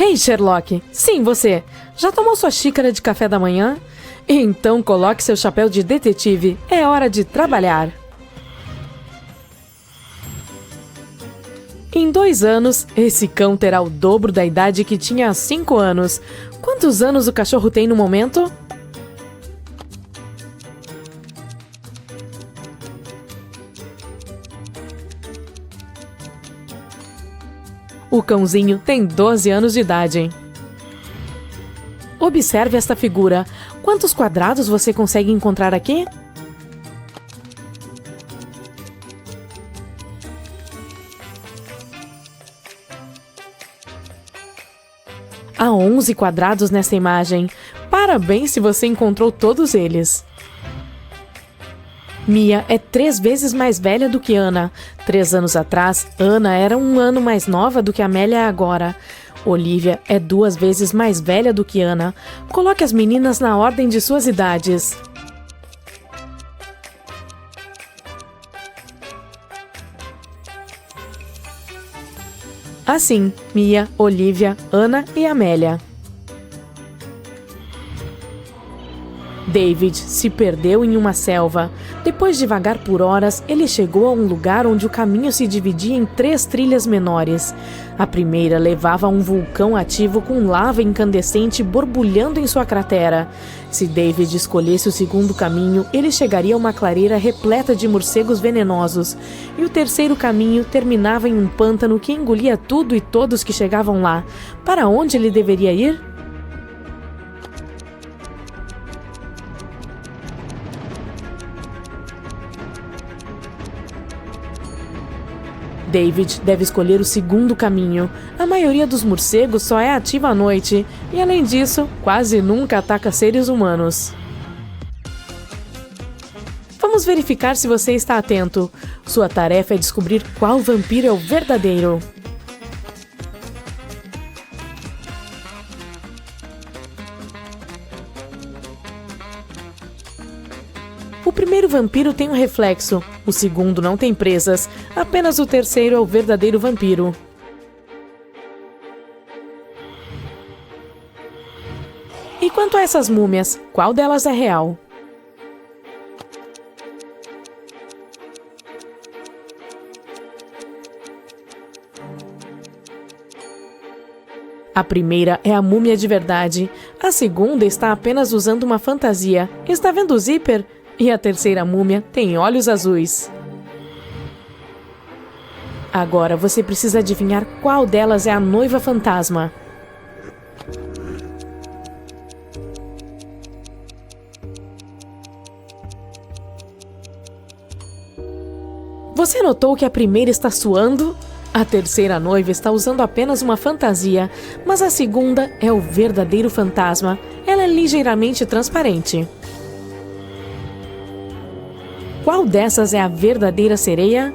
Hey, Sherlock! Sim, você! Já tomou sua xícara de café da manhã? Então coloque seu chapéu de detetive. É hora de trabalhar! Em 2 anos, esse cão terá o dobro da idade que tinha há 5 anos. Quantos anos o cachorro tem no momento? O cãozinho tem 12 anos de idade. Observe esta figura. Quantos quadrados você consegue encontrar aqui? Há 11 quadrados nessa imagem. Parabéns se você encontrou todos eles. Mia é 3 vezes mais velha do que Ana. 3 anos atrás, Ana era 1 ano mais nova do que Amélia é agora. Olivia é 2 vezes mais velha do que Ana. Coloque as meninas na ordem de suas idades. Assim, Mia, Olivia, Ana e Amélia. David se perdeu em uma selva. Depois de vagar por horas, ele chegou a um lugar onde o caminho se dividia em 3 trilhas menores. A primeira levava a um vulcão ativo com lava incandescente borbulhando em sua cratera. Se David escolhesse o segundo caminho, ele chegaria a uma clareira repleta de morcegos venenosos. E o terceiro caminho terminava em um pântano que engolia tudo e todos que chegavam lá. Para onde ele deveria ir? David deve escolher o segundo caminho. A maioria dos morcegos só é ativa à noite e, além disso, quase nunca ataca seres humanos. Vamos verificar se você está atento. Sua tarefa é descobrir qual vampiro é o verdadeiro. O primeiro vampiro tem um reflexo, o segundo não tem presas, apenas o terceiro é o verdadeiro vampiro. E quanto a essas múmias, qual delas é real? A primeira é a múmia de verdade, a segunda está apenas usando uma fantasia. Está vendo o zíper? E a terceira múmia tem olhos azuis. Agora você precisa adivinhar qual delas é a noiva fantasma. Você notou que a primeira está suando? A terceira noiva está usando apenas uma fantasia, mas a segunda é o verdadeiro fantasma. Ela é ligeiramente transparente. Qual dessas é a verdadeira sereia?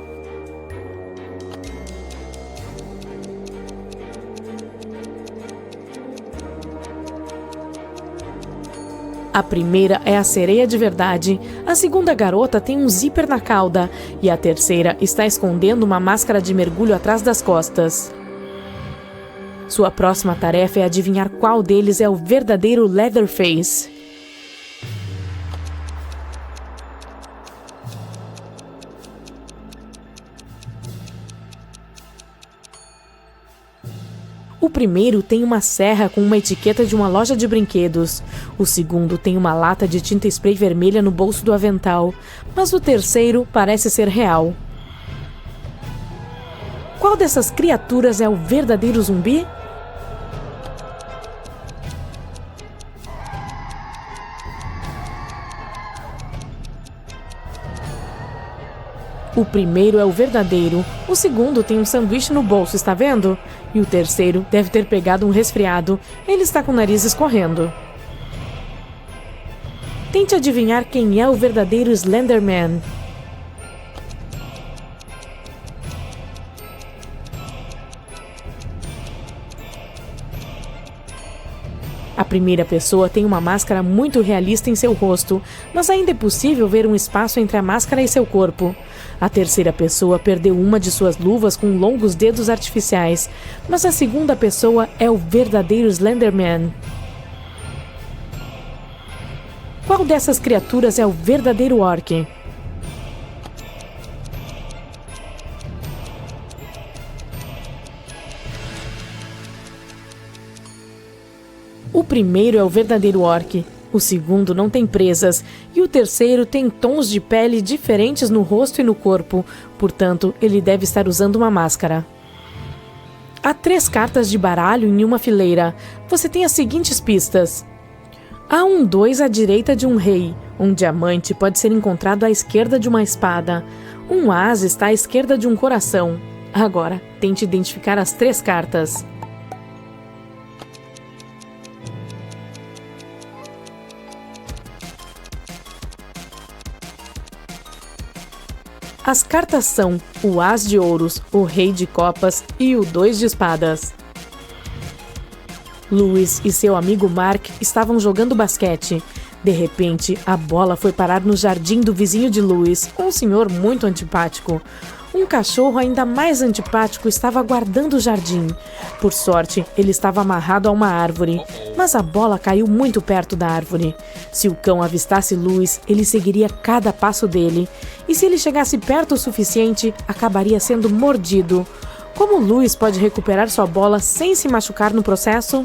A primeira é a sereia de verdade, a segunda garota tem um zíper na cauda e a terceira está escondendo uma máscara de mergulho atrás das costas. Sua próxima tarefa é adivinhar qual deles é o verdadeiro Leatherface. O primeiro tem uma serra com uma etiqueta de uma loja de brinquedos. O segundo tem uma lata de tinta spray vermelha no bolso do avental. Mas o terceiro parece ser real. Qual dessas criaturas é o verdadeiro zumbi? O primeiro é o verdadeiro, o segundo tem um sanduíche no bolso, está vendo? E o terceiro deve ter pegado um resfriado, ele está com o nariz escorrendo. Tente adivinhar quem é o verdadeiro Slenderman. A primeira pessoa tem uma máscara muito realista em seu rosto, mas ainda é possível ver um espaço entre a máscara e seu corpo. A terceira pessoa perdeu uma de suas luvas com longos dedos artificiais, mas a segunda pessoa é o verdadeiro Slenderman. Qual dessas criaturas é o verdadeiro orc? O primeiro é o verdadeiro orc, o segundo não tem presas e o terceiro tem tons de pele diferentes no rosto e no corpo, portanto, ele deve estar usando uma máscara. Há 3 cartas de baralho em uma fileira. Você tem as seguintes pistas. Há um 2 à direita de um rei. Um diamante pode ser encontrado à esquerda de uma espada. Um as está à esquerda de um coração. Agora, tente identificar as 3 cartas. As cartas são o as de ouros, o rei de copas e o 2 de espadas. Louis e seu amigo Mark estavam jogando basquete. De repente, a bola foi parar no jardim do vizinho de Louis, um senhor muito antipático. Um cachorro ainda mais antipático estava guardando o jardim. Por sorte, ele estava amarrado a uma árvore, mas a bola caiu muito perto da árvore. Se o cão avistasse Louis, ele seguiria cada passo dele. E se ele chegasse perto o suficiente, acabaria sendo mordido. Como Louis pode recuperar sua bola sem se machucar no processo?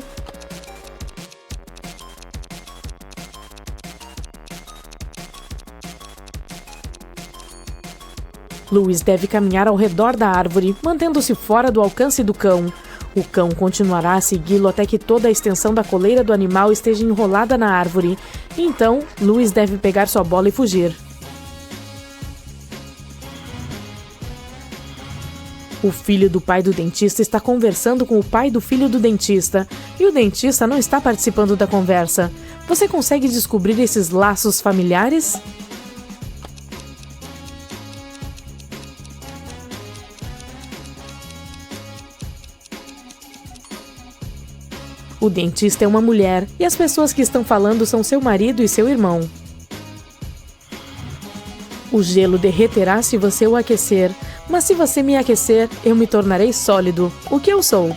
Louis deve caminhar ao redor da árvore, mantendo-se fora do alcance do cão. O cão continuará a segui-lo até que toda a extensão da coleira do animal esteja enrolada na árvore. Então, Louis deve pegar sua bola e fugir. O filho do pai do dentista está conversando com o pai do filho do dentista, e o dentista não está participando da conversa. Você consegue descobrir esses laços familiares? O dentista é uma mulher e as pessoas que estão falando são seu marido e seu irmão. O gelo derreterá se você o aquecer, mas se você me aquecer, eu me tornarei sólido. O que eu sou?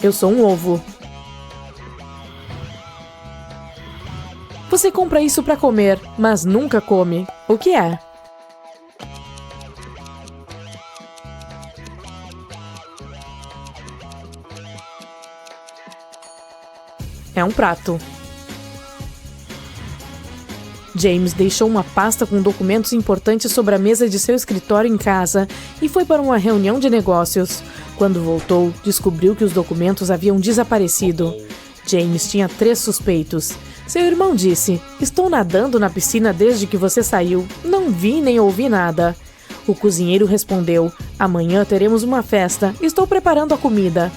Eu sou um ovo. Você compra isso para comer, mas nunca come. O que é? É um prato. James deixou uma pasta com documentos importantes sobre a mesa de seu escritório em casa e foi para uma reunião de negócios. Quando voltou, descobriu que os documentos haviam desaparecido. James tinha 3 suspeitos. Seu irmão disse: "Estou nadando na piscina desde que você saiu. Não vi nem ouvi nada." O cozinheiro respondeu: "Amanhã teremos uma festa. Estou preparando a comida."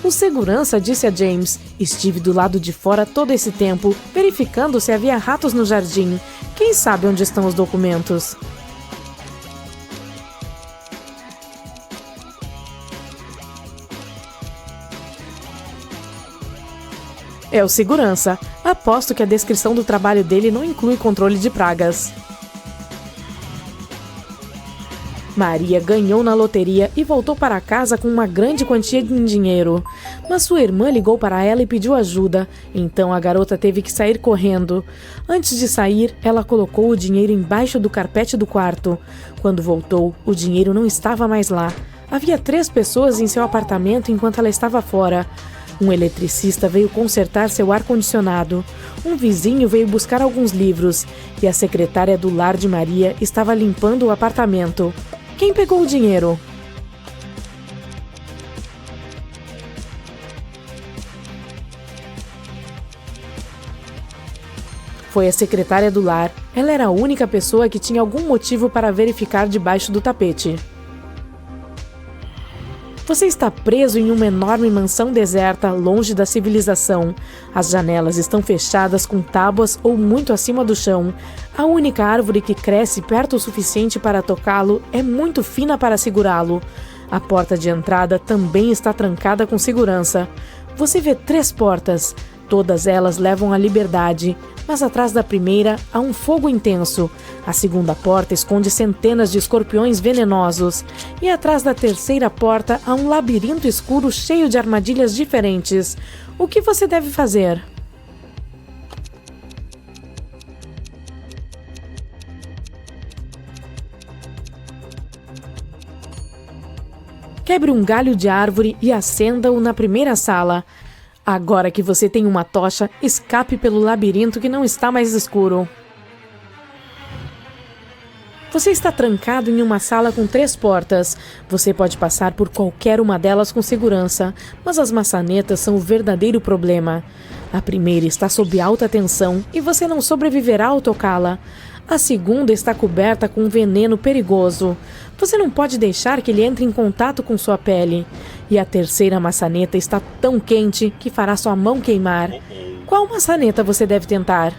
O segurança disse a James: "Estive do lado de fora todo esse tempo, verificando se havia ratos no jardim. Quem sabe onde estão os documentos?" É o segurança. Aposto que a descrição do trabalho dele não inclui controle de pragas. Maria ganhou na loteria e voltou para casa com uma grande quantia em dinheiro. Mas sua irmã ligou para ela e pediu ajuda, então a garota teve que sair correndo. Antes de sair, ela colocou o dinheiro embaixo do carpete do quarto. Quando voltou, o dinheiro não estava mais lá. Havia 3 pessoas em seu apartamento enquanto ela estava fora. Um eletricista veio consertar seu ar-condicionado. Um vizinho veio buscar alguns livros. E a secretária do lar de Maria estava limpando o apartamento. Quem pegou o dinheiro? Foi a secretária do lar. Ela era a única pessoa que tinha algum motivo para verificar debaixo do tapete. Você está preso em uma enorme mansão deserta, longe da civilização. As janelas estão fechadas com tábuas ou muito acima do chão. A única árvore que cresce perto o suficiente para tocá-lo é muito fina para segurá-lo. A porta de entrada também está trancada com segurança. Você vê 3 portas. Todas elas levam à liberdade, mas atrás da primeira há um fogo intenso. A segunda porta esconde centenas de escorpiões venenosos. E atrás da terceira porta há um labirinto escuro cheio de armadilhas diferentes. O que você deve fazer? Quebre um galho de árvore e acenda-o na primeira sala. Agora que você tem uma tocha, escape pelo labirinto que não está mais escuro. Você está trancado em uma sala com 3 portas. Você pode passar por qualquer uma delas com segurança, mas as maçanetas são o verdadeiro problema. A primeira está sob alta tensão e você não sobreviverá ao tocá-la. A segunda está coberta com um veneno perigoso. Você não pode deixar que ele entre em contato com sua pele. E a terceira maçaneta está tão quente que fará sua mão queimar. Qual maçaneta você deve tentar?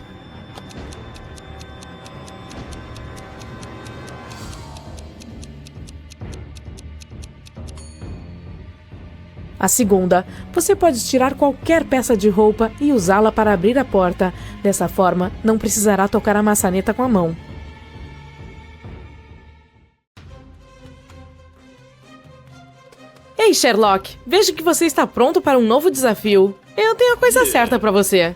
A segunda, você pode tirar qualquer peça de roupa e usá-la para abrir a porta. Dessa forma, não precisará tocar a maçaneta com a mão. Ei, Sherlock! Vejo que você está pronto para um novo desafio. Eu tenho a coisa certa para você.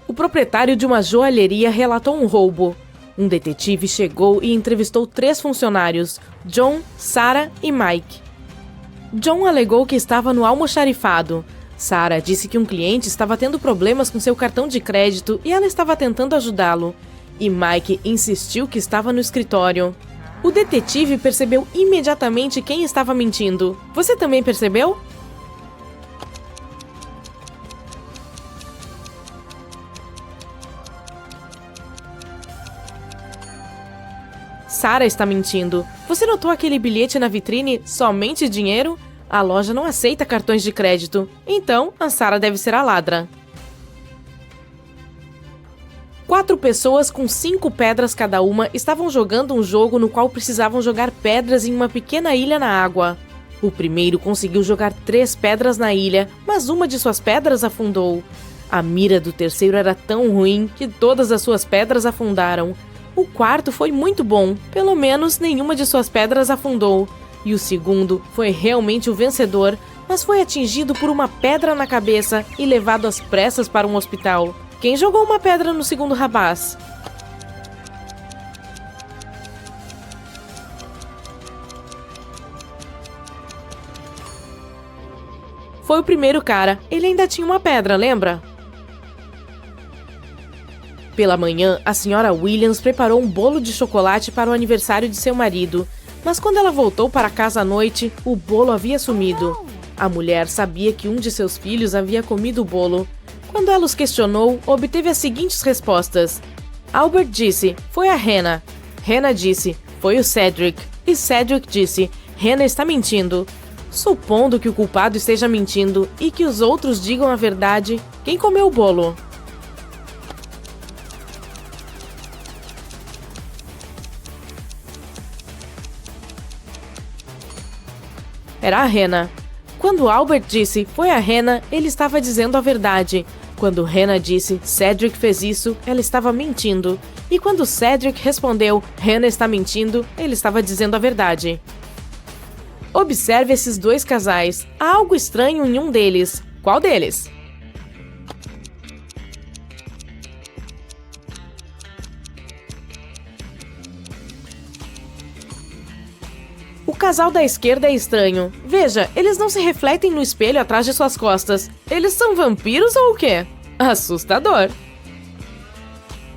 O proprietário de uma joalheria relatou um roubo. Um detetive chegou e entrevistou 3 funcionários, John, Sarah e Mike. John alegou que estava no almoxarifado. Sarah disse que um cliente estava tendo problemas com seu cartão de crédito e ela estava tentando ajudá-lo. E Mike insistiu que estava no escritório. O detetive percebeu imediatamente quem estava mentindo. Você também percebeu? Sarah está mentindo. Você notou aquele bilhete na vitrine somente dinheiro? A loja não aceita cartões de crédito. Então, a Sarah deve ser a ladra. 4 pessoas com 5 pedras cada uma estavam jogando um jogo no qual precisavam jogar pedras em uma pequena ilha na água. O primeiro conseguiu jogar 3 pedras na ilha, mas uma de suas pedras afundou. A mira do terceiro era tão ruim que todas as suas pedras afundaram. O quarto foi muito bom, pelo menos nenhuma de suas pedras afundou. E o segundo foi realmente o vencedor, mas foi atingido por uma pedra na cabeça e levado às pressas para um hospital. Quem jogou uma pedra no segundo rapaz? Foi o primeiro cara. Ele ainda tinha uma pedra, lembra? Pela manhã, a senhora Williams preparou um bolo de chocolate para o aniversário de seu marido. Mas quando ela voltou para casa à noite, o bolo havia sumido. A mulher sabia que um de seus filhos havia comido o bolo. Quando ela os questionou, obteve as seguintes respostas. Albert disse, foi a Hannah. Hannah disse, foi o Cedric. E Cedric disse, Hannah está mentindo. Supondo que o culpado esteja mentindo e que os outros digam a verdade, quem comeu o bolo? Era a Hannah. Quando Albert disse, foi a Hannah, ele estava dizendo a verdade. Quando Hannah disse, Cedric fez isso, ela estava mentindo. E quando Cedric respondeu, Hannah está mentindo, ele estava dizendo a verdade. Observe esses 2 casais. Há algo estranho em um deles. Qual deles? O casal da esquerda é estranho. Veja, eles não se refletem no espelho atrás de suas costas. Eles são vampiros ou o quê? Assustador.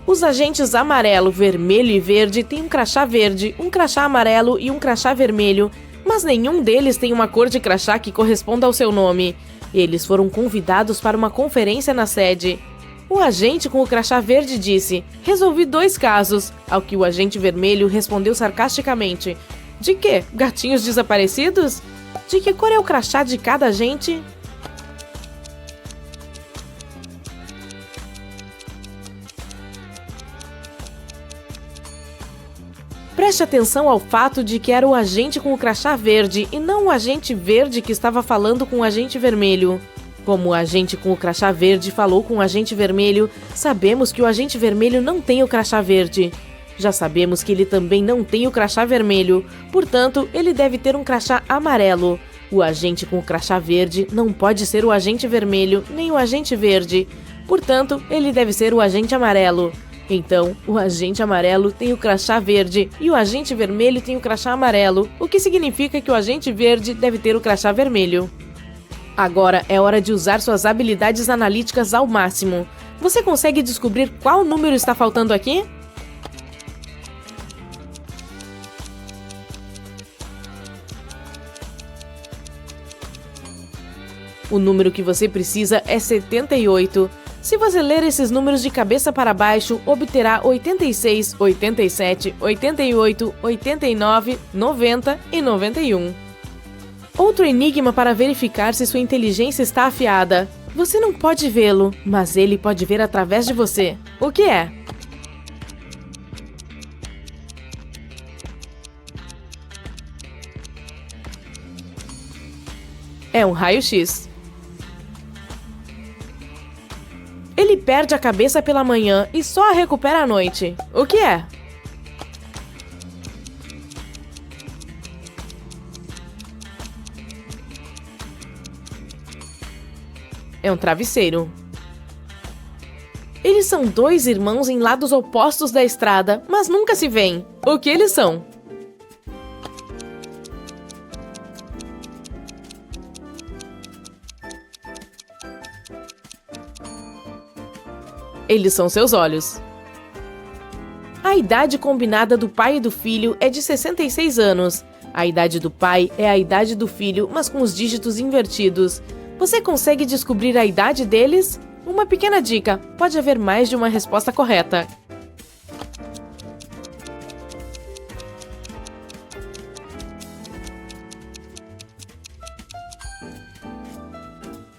Os agentes amarelo, vermelho e verde têm um crachá verde, um crachá amarelo e um crachá vermelho, mas nenhum deles tem uma cor de crachá que corresponda ao seu nome. Eles foram convidados para uma conferência na sede. O agente com o crachá verde disse, resolvi 2 casos, ao que o agente vermelho respondeu sarcasticamente, de quê? Gatinhos desaparecidos? De que cor é o crachá de cada agente? Preste atenção ao fato de que era o agente com o crachá verde e não o agente verde que estava falando com o agente vermelho. Como o agente com o crachá verde falou com o agente vermelho, sabemos que o agente vermelho não tem o crachá verde. Já sabemos que ele também não tem o crachá vermelho, portanto, ele deve ter um crachá amarelo. O agente com o crachá verde não pode ser o agente vermelho nem o agente verde, portanto, ele deve ser o agente amarelo. Então, o agente amarelo tem o crachá verde e o agente vermelho tem o crachá amarelo, o que significa que o agente verde deve ter o crachá vermelho. Agora é hora de usar suas habilidades analíticas ao máximo. Você consegue descobrir qual número está faltando aqui? O número que você precisa é 78. Se você ler esses números de cabeça para baixo, obterá 86, 87, 88, 89, 90 e 91. Outro enigma para verificar se sua inteligência está afiada. Você não pode vê-lo, mas ele pode ver através de você. O que é? É um raio-x. Ele perde a cabeça pela manhã e só a recupera à noite. O que é? É um travesseiro. Eles são dois irmãos em lados opostos da estrada, mas nunca se veem. O que eles são? Eles são seus olhos. A idade combinada do pai e do filho é de 66 anos. A idade do pai é a idade do filho, mas com os dígitos invertidos. Você consegue descobrir a idade deles? Uma pequena dica: pode haver mais de uma resposta correta.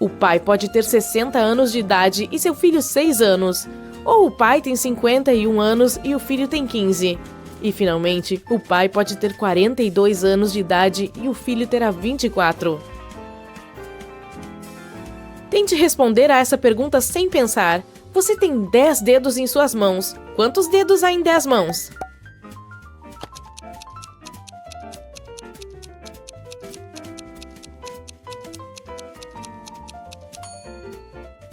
O pai pode ter 60 anos de idade e seu filho 6 anos. Ou o pai tem 51 anos e o filho tem 15. E, finalmente, o pai pode ter 42 anos de idade e o filho terá 24. Tente responder a essa pergunta sem pensar. Você tem 10 dedos em suas mãos. Quantos dedos há em 10 mãos?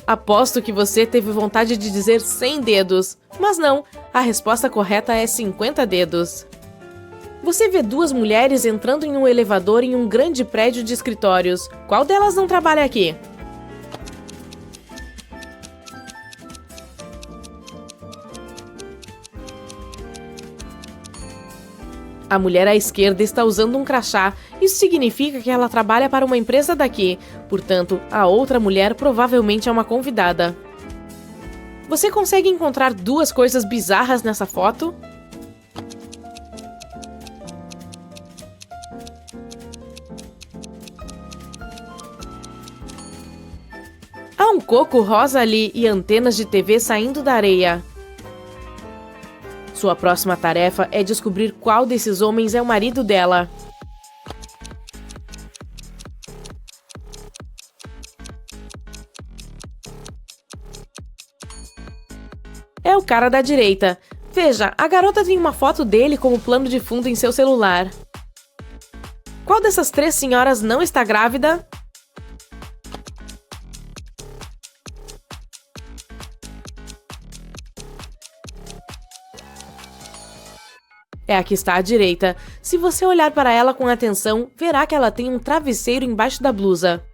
Aposto que você teve vontade de dizer 100 dedos, mas não, a resposta correta é 50 dedos. Você vê duas mulheres entrando em um elevador em um grande prédio de escritórios. Qual delas não trabalha aqui? A mulher à esquerda está usando um crachá. Isso significa que ela trabalha para uma empresa daqui. Portanto, a outra mulher provavelmente é uma convidada. Você consegue encontrar duas coisas bizarras nessa foto? Há um coco rosa ali e antenas de TV saindo da areia. Sua próxima tarefa é descobrir qual desses homens é o marido dela. É o cara da direita. Veja, a garota tem uma foto dele como plano de fundo em seu celular. Qual dessas três senhoras não está grávida? É a que está à direita. Se você olhar para ela com atenção, verá que ela tem um travesseiro embaixo da blusa.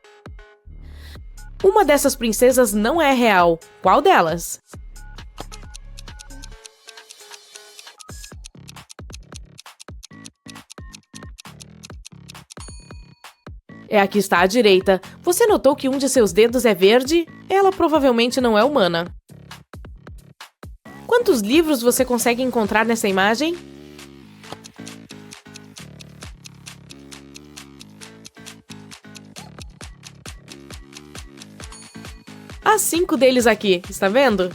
Uma dessas princesas não é real. Qual delas? É a que está à direita. Você notou que um de seus dedos é verde? Ela provavelmente não é humana. Quantos livros você consegue encontrar nessa imagem? Há 5 deles aqui, está vendo?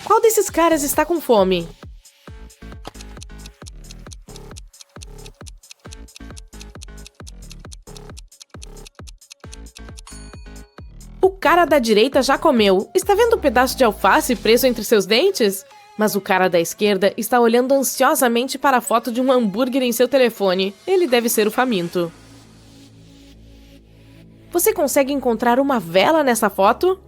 Qual desses caras está com fome? O cara da direita já comeu. Está vendo o pedaço de alface preso entre seus dentes? Mas o cara da esquerda está olhando ansiosamente para a foto de um hambúrguer em seu telefone. Ele deve ser o faminto. Você consegue encontrar uma vela nessa foto?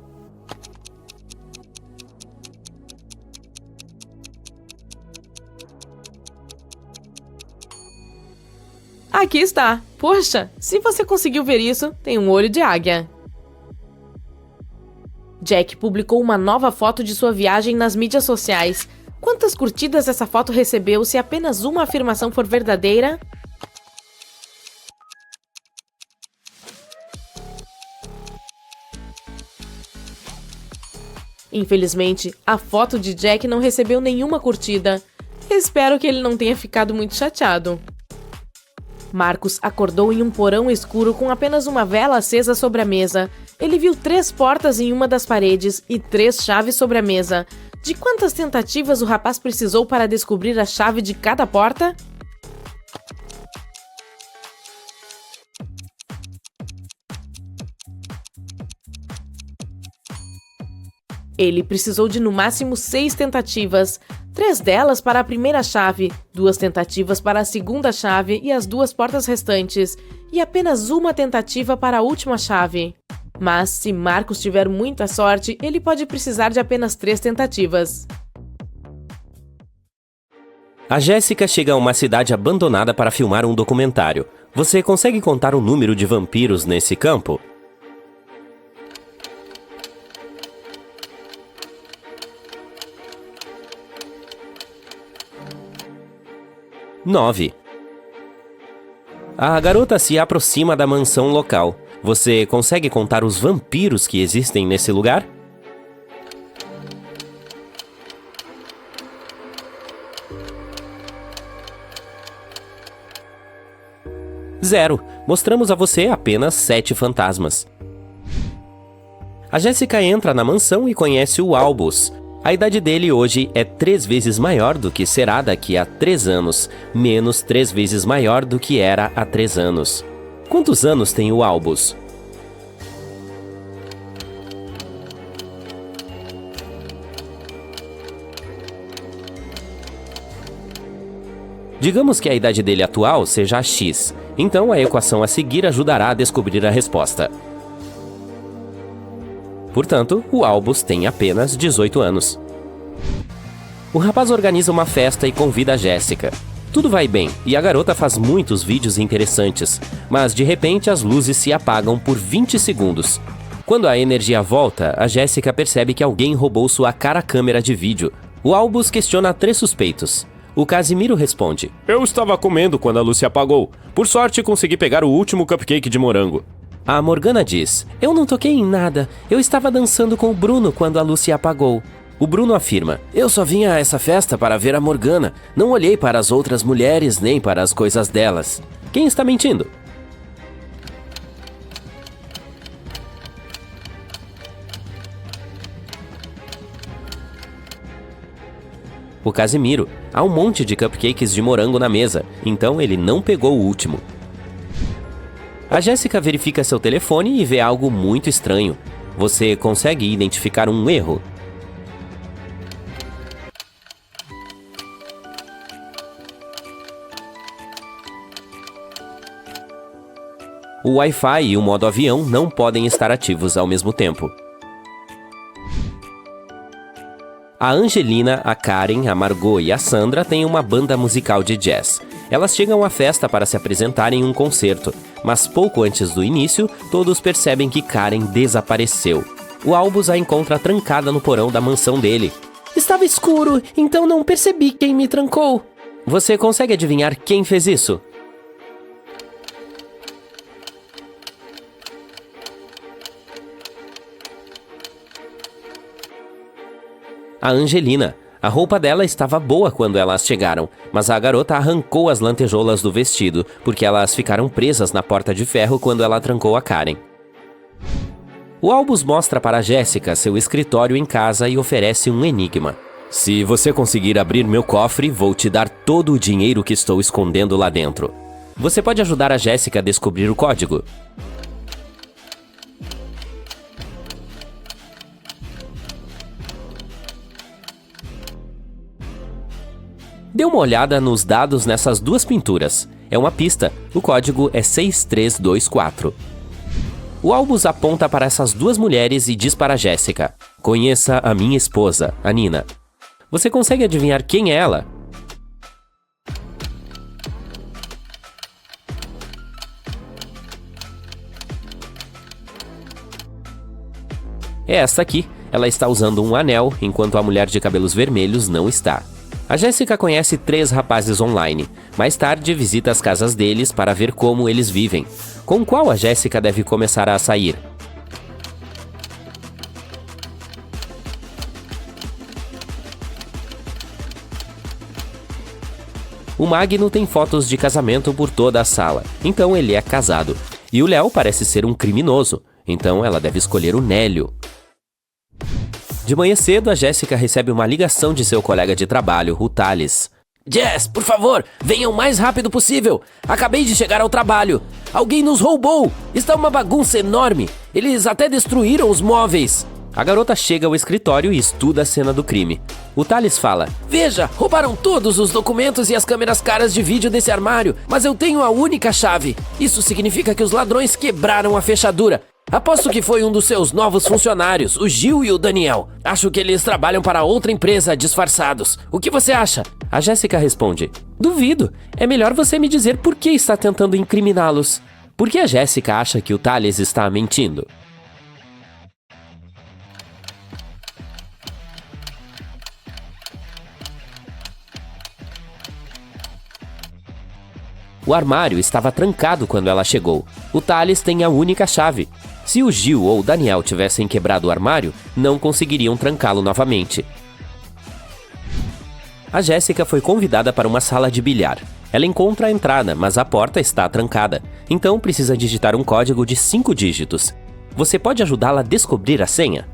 Aqui está! Poxa, se você conseguiu ver isso, tem um olho de águia. Jack publicou uma nova foto de sua viagem nas mídias sociais. Quantas curtidas essa foto recebeu se apenas uma afirmação for verdadeira? Infelizmente, a foto de Jack não recebeu nenhuma curtida. Espero que ele não tenha ficado muito chateado. Marcos acordou em um porão escuro com apenas uma vela acesa sobre a mesa. Ele viu 3 portas em uma das paredes e 3 chaves sobre a mesa. De quantas tentativas o rapaz precisou para descobrir a chave de cada porta? Ele precisou de no máximo 6 tentativas. 3 delas para a primeira chave, 2 tentativas para a segunda chave e as 2 portas restantes, e apenas uma tentativa para a última chave. Mas, se Marcos tiver muita sorte, ele pode precisar de apenas 3 tentativas. A Jéssica chega a uma cidade abandonada para filmar um documentário. Você consegue contar o número de vampiros nesse campo? (9) A garota se aproxima da mansão local. Você consegue contar os vampiros que existem nesse lugar? (0) Mostramos a você apenas 7 fantasmas. A Jéssica entra na mansão e conhece o Albus. A idade dele hoje é 3 vezes maior do que será daqui a 3 anos, menos 3 vezes maior do que era há 3 anos. Quantos anos tem o Albus? Digamos que a idade dele atual seja X, então a equação a seguir ajudará a descobrir a resposta. Portanto, o Albus tem apenas 18 anos. O rapaz organiza uma festa e convida a Jéssica. Tudo vai bem, e a garota faz muitos vídeos interessantes, mas de repente as luzes se apagam por 20 segundos. Quando a energia volta, a Jéssica percebe que alguém roubou sua câmera de vídeo. O Albus questiona 3 suspeitos. O Casimiro responde: "Eu estava comendo quando a luz se apagou. Por sorte, consegui pegar o último cupcake de morango." A Morgana diz: "Eu não toquei em nada. Eu estava dançando com o Bruno quando a luz se apagou." O Bruno afirma: "Eu só vim a essa festa para ver a Morgana. Não olhei para as outras mulheres nem para as coisas delas." Quem está mentindo? O Casimiro: "Há um monte de cupcakes de morango na mesa, então ele não pegou o último." A Jéssica verifica seu telefone e vê algo muito estranho. Você consegue identificar um erro? O Wi-Fi e o modo avião não podem estar ativos ao mesmo tempo. A Angelina, a Karen, a Margot e a Sandra têm uma banda musical de jazz. Elas chegam à festa para se apresentar em um concerto, mas pouco antes do início, todos percebem que Karen desapareceu. O Albus a encontra trancada no porão da mansão dele. "Estava escuro, então não percebi quem me trancou." Você consegue adivinhar quem fez isso? A Angelina. A roupa dela estava boa quando elas chegaram, mas a garota arrancou as lantejoulas do vestido, porque elas ficaram presas na porta de ferro quando ela trancou a Karen. O Albus mostra para Jéssica seu escritório em casa e oferece um enigma. "Se você conseguir abrir meu cofre, vou te dar todo o dinheiro que estou escondendo lá dentro." Você pode ajudar a Jéssica a descobrir o código. Dê uma olhada nos dados nessas duas pinturas. É uma pista. O código é 6324. O Albus aponta para essas duas mulheres e diz para Jéssica: "Conheça a minha esposa, a Nina." Você consegue adivinhar quem é ela? É essa aqui. Ela está usando um anel, enquanto a mulher de cabelos vermelhos não está. A Jéssica conhece 3 rapazes online. Mais tarde, visita as casas deles para ver como eles vivem. Com qual a Jéssica deve começar a sair? O Magno tem fotos de casamento por toda a sala, então ele é casado. E o Léo parece ser um criminoso, então ela deve escolher o Nélio. De manhã cedo, a Jéssica recebe uma ligação de seu colega de trabalho, o Thales. "Jess, por favor, venha o mais rápido possível. Acabei de chegar ao trabalho. Alguém nos roubou. Está uma bagunça enorme. Eles até destruíram os móveis." A garota chega ao escritório e estuda a cena do crime. O Thales fala: "Veja, roubaram todos os documentos e as câmeras caras de vídeo desse armário, mas eu tenho a única chave. Isso significa que os ladrões quebraram a fechadura. Aposto que foi um dos seus novos funcionários, o Gil e o Daniel. Acho que eles trabalham para outra empresa disfarçados. O que você acha?" A Jéssica responde: "Duvido. É melhor você me dizer por que está tentando incriminá-los." Por que a Jéssica acha que o Thales está mentindo? O armário estava trancado quando ela chegou. O Thales tem a única chave. Se o Gil ou o Daniel tivessem quebrado o armário, não conseguiriam trancá-lo novamente. A Jéssica foi convidada para uma sala de bilhar. Ela encontra a entrada, mas a porta está trancada. Então precisa digitar um código de 5 dígitos. Você pode ajudá-la a descobrir a senha?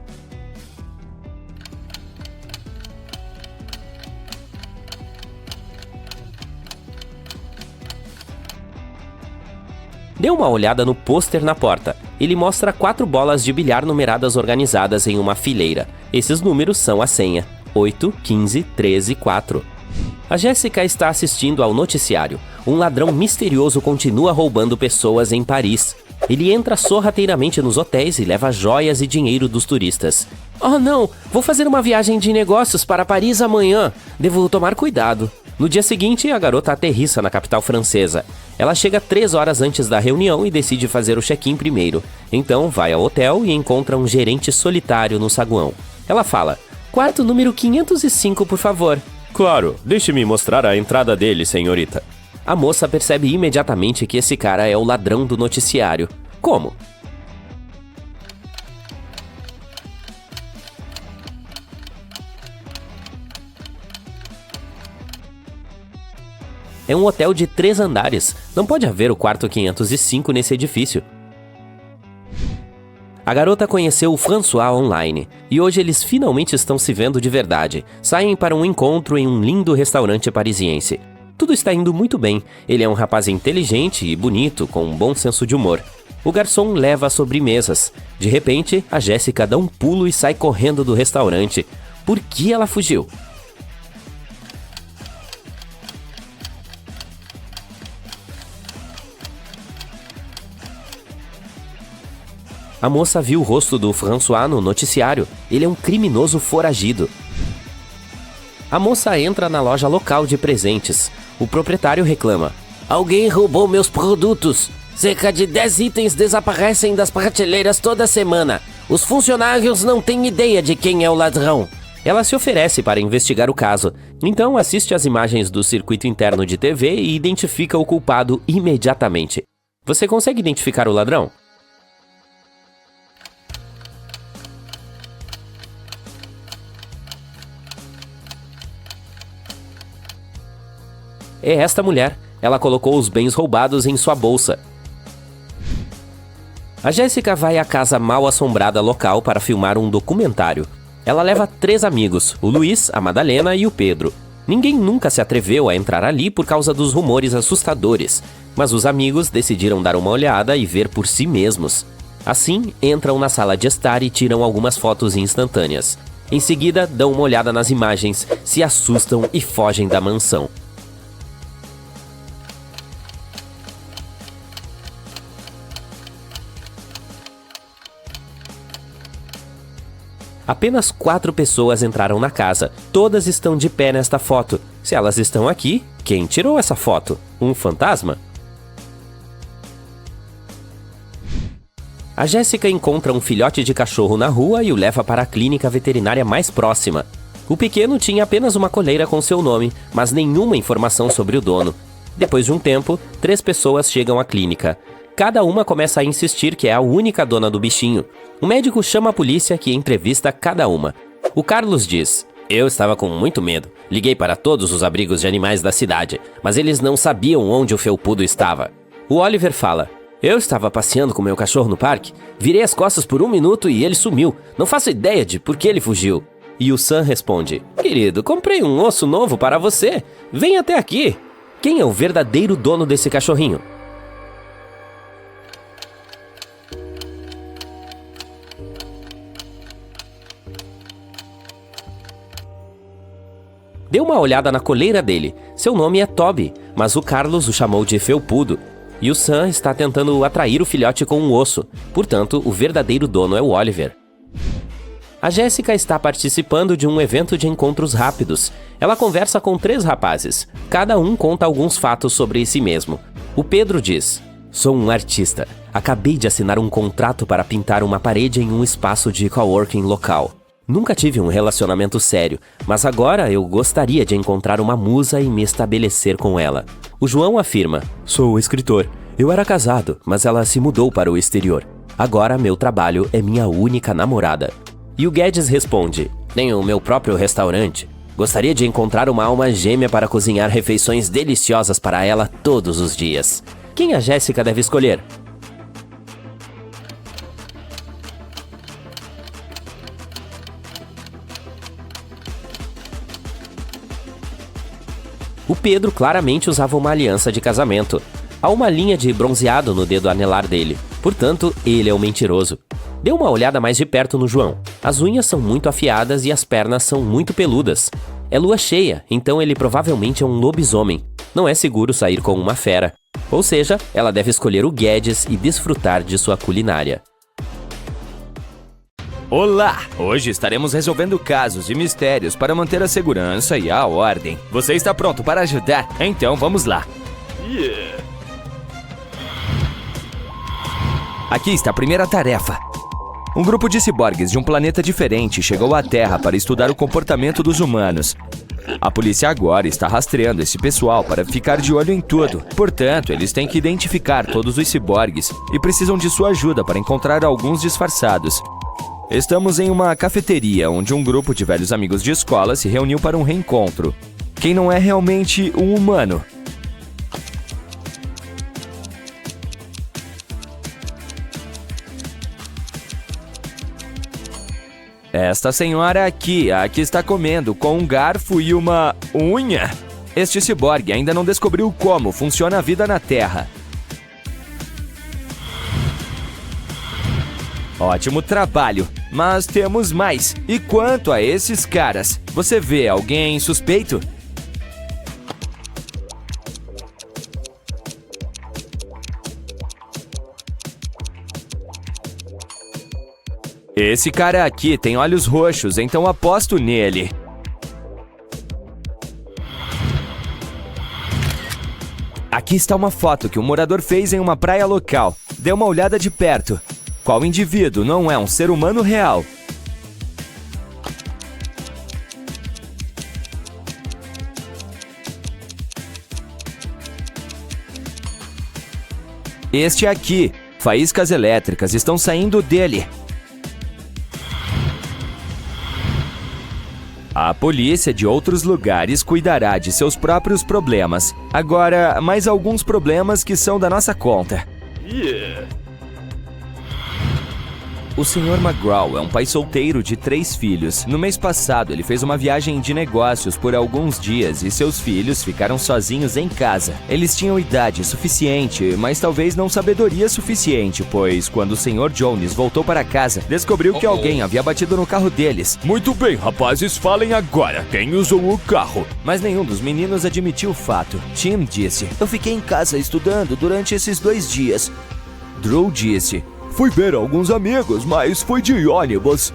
Dê uma olhada no pôster na porta. Ele mostra 4 bolas de bilhar numeradas organizadas em uma fileira. Esses números são a senha: 8, 15, 13, 4. A Jéssica está assistindo ao noticiário. Um ladrão misterioso continua roubando pessoas em Paris. Ele entra sorrateiramente nos hotéis e leva joias e dinheiro dos turistas. "Oh não, vou fazer uma viagem de negócios para Paris amanhã. Devo tomar cuidado." No dia seguinte, a garota aterrissa na capital francesa. Ela chega 3 horas antes da reunião e decide fazer o check-in primeiro. Então, vai ao hotel e encontra um gerente solitário no saguão. Ela fala: "Quarto número 505, por favor." "Claro, deixe-me mostrar a entrada dele, senhorita." A moça percebe imediatamente que esse cara é o ladrão do noticiário. Como? É um hotel de 3 andares. Não pode haver o quarto 505 nesse edifício. A garota conheceu o François online, e hoje eles finalmente estão se vendo de verdade. Saem para um encontro em um lindo restaurante parisiense. Tudo está indo muito bem. Ele é um rapaz inteligente e bonito, com um bom senso de humor. O garçom leva as sobremesas. De repente, a Jéssica dá um pulo e sai correndo do restaurante. Por que ela fugiu? A moça viu o rosto do François no noticiário. Ele é um criminoso foragido. A moça entra na loja local de presentes. O proprietário reclama: "Alguém roubou meus produtos. Cerca de 10 itens desaparecem das prateleiras toda semana. Os funcionários não têm ideia de quem é o ladrão." Ela se oferece para investigar o caso. Então assiste às imagens do circuito interno de TV e identifica o culpado imediatamente. Você consegue identificar o ladrão? É esta mulher. Ela colocou os bens roubados em sua bolsa. A Jéssica vai à casa mal assombrada local para filmar um documentário. Ela leva 3 amigos, o Luiz, a Madalena e o Pedro. Ninguém nunca se atreveu a entrar ali por causa dos rumores assustadores, mas os amigos decidiram dar uma olhada e ver por si mesmos. Assim, entram na sala de estar e tiram algumas fotos instantâneas. Em seguida, dão uma olhada nas imagens, se assustam e fogem da mansão. Apenas 4 pessoas entraram na casa. Todas estão de pé nesta foto. Se elas estão aqui, quem tirou essa foto? Um fantasma? A Jéssica encontra um filhote de cachorro na rua e o leva para a clínica veterinária mais próxima. O pequeno tinha apenas uma coleira com seu nome, mas nenhuma informação sobre o dono. Depois de um tempo, 3 pessoas chegam à clínica. Cada uma começa a insistir que é a única dona do bichinho. O médico chama a polícia, que entrevista cada uma. O Carlos diz: "Eu estava com muito medo. Liguei para todos os abrigos de animais da cidade, mas eles não sabiam onde o felpudo estava." O Oliver fala: "Eu estava passeando com meu cachorro no parque, virei as costas por 1 minuto e ele sumiu. Não faço ideia de por que ele fugiu." E o Sam responde: "Querido, comprei um osso novo para você. Vem até aqui." Quem é o verdadeiro dono desse cachorrinho? Dê uma olhada na coleira dele. Seu nome é Toby, mas o Carlos o chamou de felpudo. E o Sam está tentando atrair o filhote com um osso. Portanto, o verdadeiro dono é o Oliver. A Jéssica está participando de um evento de encontros rápidos. Ela conversa com 3 rapazes. Cada um conta alguns fatos sobre si mesmo. O Pedro diz: "Sou um artista. Acabei de assinar um contrato para pintar uma parede em um espaço de coworking local. Nunca tive um relacionamento sério, mas agora eu gostaria de encontrar uma musa e me estabelecer com ela." O João afirma: "Sou escritor. Eu era casado, mas ela se mudou para o exterior. Agora meu trabalho é minha única namorada." E o Guedes responde: "Tenho o meu próprio restaurante. Gostaria de encontrar uma alma gêmea para cozinhar refeições deliciosas para ela todos os dias." Quem a Jéssica deve escolher? O Pedro claramente usava uma aliança de casamento. Há uma linha de bronzeado no dedo anelar dele. Portanto, ele é o mentiroso. Dê uma olhada mais de perto no João. As unhas são muito afiadas e as pernas são muito peludas. É lua cheia, então ele provavelmente é um lobisomem. Não é seguro sair com uma fera. Ou seja, ela deve escolher o Guedes e desfrutar de sua culinária. Olá! Hoje estaremos resolvendo casos e mistérios para manter a segurança e a ordem. Você está pronto para ajudar? Então vamos lá! Aqui está a primeira tarefa. Um grupo de ciborgues de um planeta diferente chegou à Terra para estudar o comportamento dos humanos. A polícia agora está rastreando esse pessoal para ficar de olho em tudo. Portanto, eles têm que identificar todos os ciborgues e precisam de sua ajuda para encontrar alguns disfarçados. Estamos em uma cafeteria onde um grupo de velhos amigos de escola se reuniu para um reencontro. Quem não é realmente um humano? Esta senhora aqui, a que está comendo com um garfo e uma unha. Este ciborgue ainda não descobriu como funciona a vida na Terra. Ótimo trabalho, mas temos mais. E quanto a esses caras, você vê alguém suspeito? Esse cara aqui tem olhos roxos, então aposto nele. Aqui está uma foto que um morador fez em uma praia local. Dê uma olhada de perto. Qual indivíduo não é um ser humano real? Este aqui. Faíscas elétricas estão saindo dele. A polícia de outros lugares cuidará de seus próprios problemas. Agora, mais alguns problemas que são da nossa conta. O Sr. McGraw é um pai solteiro de 3 filhos. No mês passado, ele fez uma viagem de negócios por alguns dias e seus filhos ficaram sozinhos em casa. Eles tinham idade suficiente, mas talvez não sabedoria suficiente, pois quando o Sr. Jones voltou para casa, descobriu que alguém havia batido no carro deles. Muito bem, rapazes, falem agora. Quem usou o carro? Mas nenhum dos meninos admitiu o fato. Tim disse: "Eu fiquei em casa estudando durante esses 2 dias." Drew disse: "Fui ver alguns amigos, mas fui de ônibus."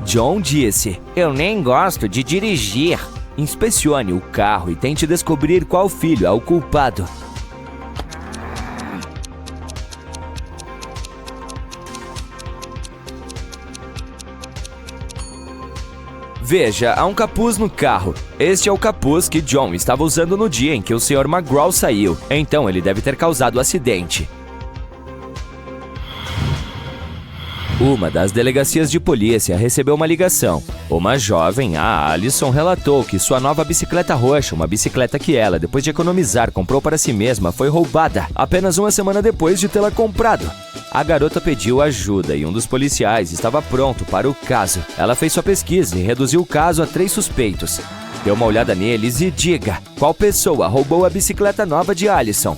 John disse: "Eu nem gosto de dirigir." Inspecione o carro e tente descobrir qual filho é o culpado. Veja, há um capuz no carro. Este é o capuz que John estava usando no dia em que o Sr. McGraw saiu. Então ele deve ter causado o acidente. Uma das delegacias de polícia recebeu uma ligação. Uma jovem, a Alison, relatou que sua nova bicicleta roxa, uma bicicleta que ela, depois de economizar, comprou para si mesma, foi roubada apenas uma semana depois de tê-la comprado. A garota pediu ajuda e um dos policiais estava pronto para o caso. Ela fez sua pesquisa e reduziu o caso a 3 suspeitos. Dê uma olhada neles e diga qual pessoa roubou a bicicleta nova de Alison.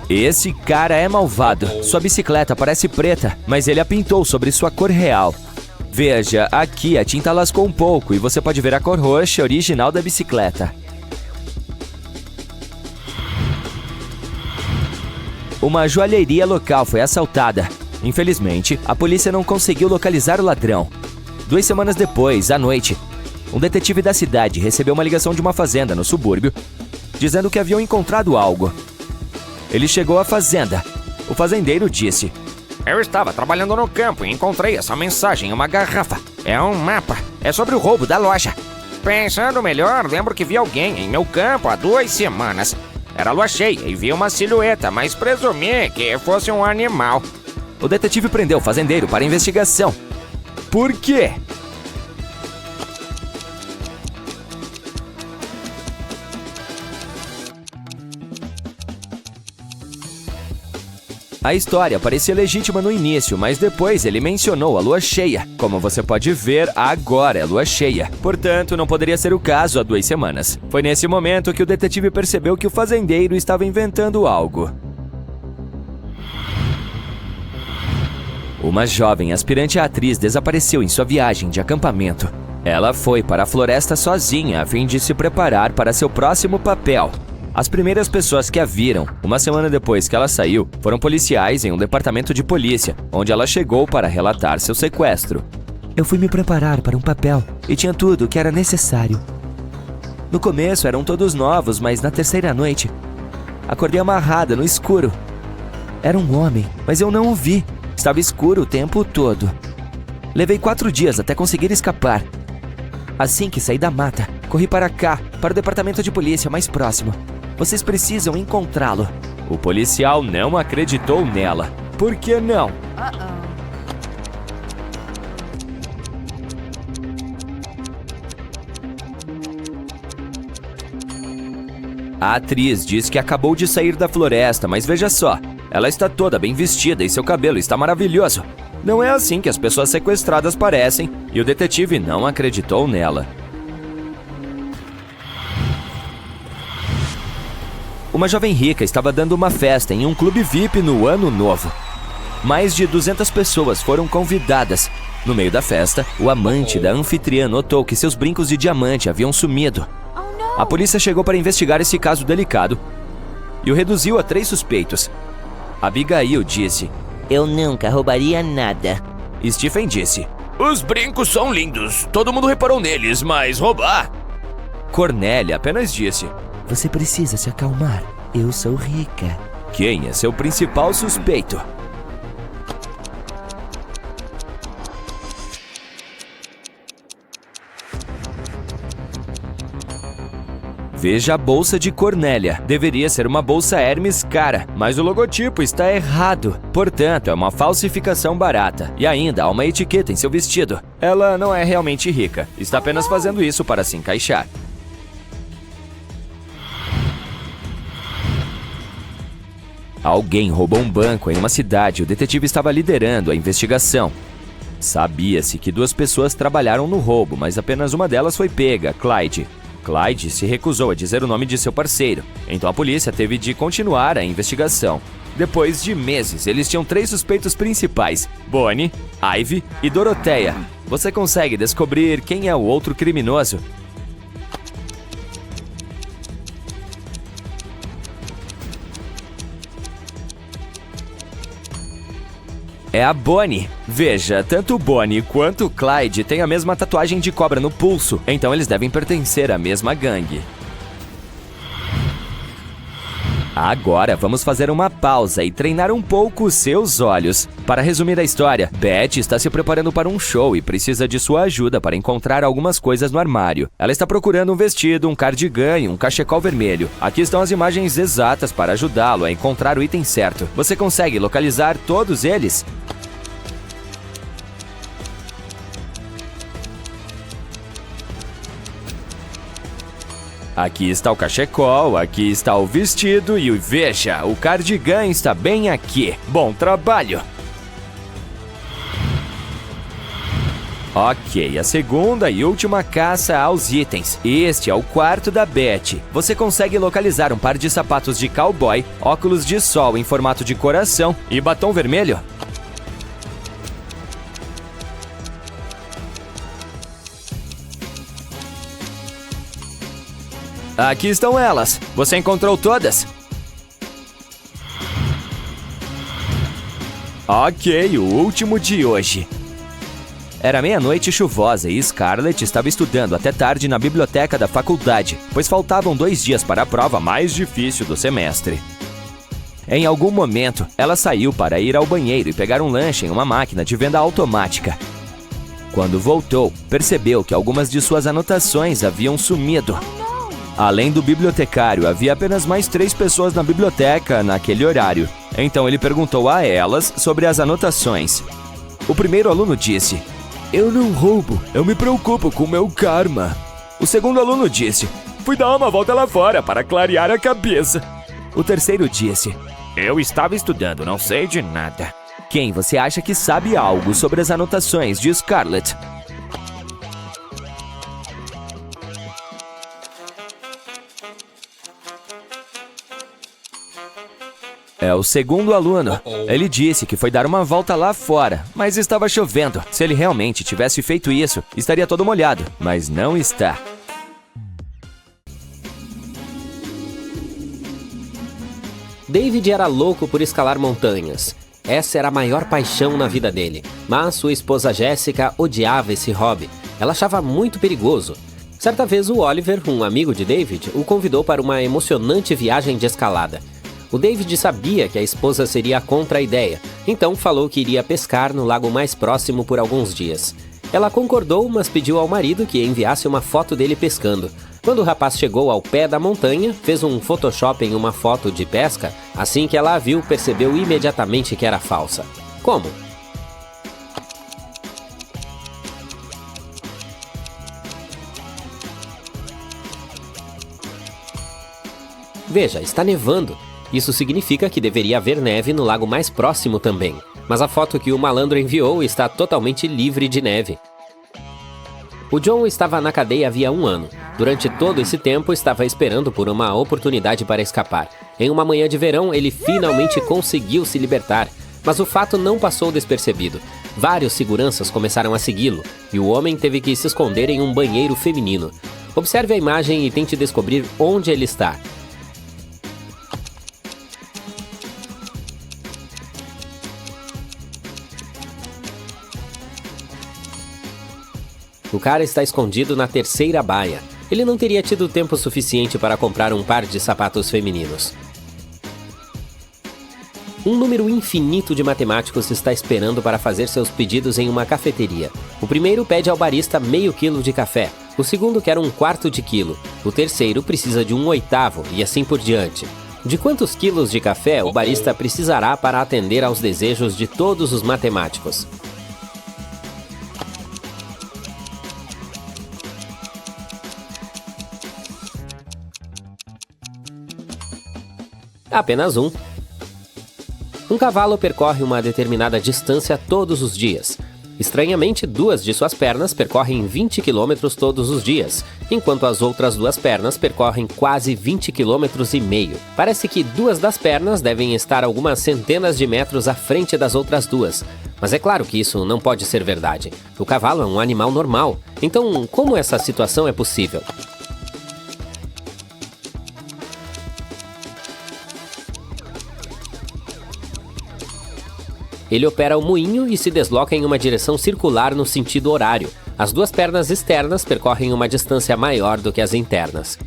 Esse cara é malvado. Sua bicicleta parece preta, mas ele a pintou sobre sua cor real. Veja, aqui a tinta lascou um pouco e você pode ver a cor roxa original da bicicleta. Uma joalheria local foi assaltada. Infelizmente, a polícia não conseguiu localizar o ladrão. 2 semanas depois, à noite, um detetive da cidade recebeu uma ligação de uma fazenda no subúrbio, dizendo que haviam encontrado algo. Ele chegou à fazenda. O fazendeiro disse: "Eu estava trabalhando no campo e encontrei essa mensagem em uma garrafa. É um mapa. É sobre o roubo da loja. Pensando melhor, lembro que vi alguém em meu campo há 2 semanas. Era lua cheia e vi uma silhueta, mas presumi que fosse um animal." O detetive prendeu o fazendeiro para investigação. Por quê? A história parecia legítima no início, mas depois ele mencionou a lua cheia. Como você pode ver, agora é lua cheia. Portanto, não poderia ser o caso há 2 semanas. Foi nesse momento que o detetive percebeu que o fazendeiro estava inventando algo. Uma jovem aspirante à atriz desapareceu em sua viagem de acampamento. Ela foi para a floresta sozinha a fim de se preparar para seu próximo papel. As primeiras pessoas que a viram, uma semana depois que ela saiu, foram policiais em um departamento de polícia, onde ela chegou para relatar seu sequestro. "Eu fui me preparar para um papel e tinha tudo o que era necessário. No começo eram todos novos, mas na 3ª noite, acordei amarrada no escuro. Era um homem, mas eu não o vi. Estava escuro o tempo todo. Levei 4 dias até conseguir escapar. Assim que saí da mata, corri para cá, para o departamento de polícia mais próximo. Vocês precisam encontrá-lo." O policial não acreditou nela. Por que não? A atriz diz que acabou de sair da floresta, mas veja só, ela está toda bem vestida e seu cabelo está maravilhoso. Não é assim que as pessoas sequestradas parecem, e o detetive não acreditou nela. Uma jovem rica estava dando uma festa em um clube VIP no Ano Novo. Mais de 200 pessoas foram convidadas. No meio da festa, o amante da anfitriã notou que seus brincos de diamante haviam sumido. A polícia chegou para investigar esse caso delicado e o reduziu a 3 suspeitos. Abigail disse: "Eu nunca roubaria nada." Stephen disse: "Os brincos são lindos. Todo mundo reparou neles, mas roubar?" Cornélia apenas disse: "Você precisa se acalmar. Eu sou rica." Quem é seu principal suspeito? Veja a bolsa de Cornélia. Deveria ser uma bolsa Hermes cara, mas o logotipo está errado. Portanto, é uma falsificação barata. E ainda há uma etiqueta em seu vestido. Ela não é realmente rica. Está apenas fazendo isso para se encaixar. Alguém roubou um banco em uma cidade e o detetive estava liderando a investigação. Sabia-se que 2 pessoas trabalharam no roubo, mas apenas uma delas foi pega, Clyde. Clyde se recusou a dizer o nome de seu parceiro, então a polícia teve de continuar a investigação. Depois de meses, eles tinham 3 suspeitos principais: Bonnie, Ivy e Dorothea. Você consegue descobrir quem é o outro criminoso? É a Bonnie. Veja, tanto Bonnie quanto Clyde têm a mesma tatuagem de cobra no pulso, então eles devem pertencer à mesma gangue. Agora vamos fazer uma pausa e treinar um pouco os seus olhos. Para resumir a história, Beth está se preparando para um show e precisa de sua ajuda para encontrar algumas coisas no armário. Ela está procurando um vestido, um cardigan e um cachecol vermelho. Aqui estão as imagens exatas para ajudá-lo a encontrar o item certo. Você consegue localizar todos eles? Aqui está o cachecol, aqui está o vestido e veja, o cardigan está bem aqui. Bom trabalho! Ok, a segunda e última caça aos itens. Este é o quarto da Beth. Você consegue localizar um par de sapatos de cowboy, óculos de sol em formato de coração e batom vermelho? Aqui estão elas. Você encontrou todas? Ok, o último de hoje. Era meia-noite chuvosa e Scarlett estava estudando até tarde na biblioteca da faculdade, pois faltavam 2 dias para a prova mais difícil do semestre. Em algum momento, ela saiu para ir ao banheiro e pegar um lanche em uma máquina de venda automática. Quando voltou, percebeu que algumas de suas anotações haviam sumido. Além do bibliotecário, havia apenas mais 3 pessoas na biblioteca naquele horário. Então ele perguntou a elas sobre as anotações. O primeiro aluno disse: "Eu não roubo, eu me preocupo com meu karma." O segundo aluno disse: "Fui dar uma volta lá fora para clarear a cabeça." O terceiro disse: Eu estava estudando, não sei de nada. "Quem você acha que sabe algo sobre as anotações de Scarlett?" É o segundo aluno. Ele disse que foi dar uma volta lá fora, mas estava chovendo. Se ele realmente tivesse feito isso, estaria todo molhado, mas não está. David era louco por escalar montanhas. Essa era a maior paixão na vida dele. Mas sua esposa Jessica odiava esse hobby. Ela achava muito perigoso. Certa vez o Oliver, um amigo de David, o convidou para uma emocionante viagem de escalada. O David sabia que a esposa seria contra a ideia, então falou que iria pescar no lago mais próximo por alguns dias. Ela concordou, mas pediu ao marido que enviasse uma foto dele pescando. Quando o rapaz chegou ao pé da montanha, fez um Photoshop em uma foto de pesca. Assim que ela a viu, percebeu imediatamente que era falsa. Como? Veja, está nevando. Isso significa que deveria haver neve no lago mais próximo também. Mas a foto que o malandro enviou está totalmente livre de neve. O John estava na cadeia havia 1 ano. Durante todo esse tempo, estava esperando por uma oportunidade para escapar. Em uma manhã de verão, ele finalmente conseguiu se libertar. Mas o fato não passou despercebido. Vários seguranças começaram a segui-lo, e o homem teve que se esconder em um banheiro feminino. Observe a imagem e tente descobrir onde ele está. O cara está escondido na 3ª baia. Ele não teria tido tempo suficiente para comprar um par de sapatos femininos. Um número infinito de matemáticos está esperando para fazer seus pedidos em uma cafeteria. O primeiro pede ao barista meio quilo de café. O segundo quer 1/4 de quilo. O terceiro precisa de 1/8 e assim por diante. De quantos quilos de café o barista precisará para atender aos desejos de todos os matemáticos? Apenas 1. Um cavalo percorre uma determinada distância todos os dias. Estranhamente, 2 de suas pernas percorrem 20 km todos os dias, enquanto as outras 2 pernas percorrem quase 20,5 km. Parece que 2 das pernas devem estar algumas centenas de metros à frente das outras 2. Mas é claro que isso não pode ser verdade. O cavalo é um animal normal. Então, como essa situação é possível? Ele opera o moinho e se desloca em uma direção circular no sentido horário. As 2 pernas externas percorrem uma distância maior do que as internas.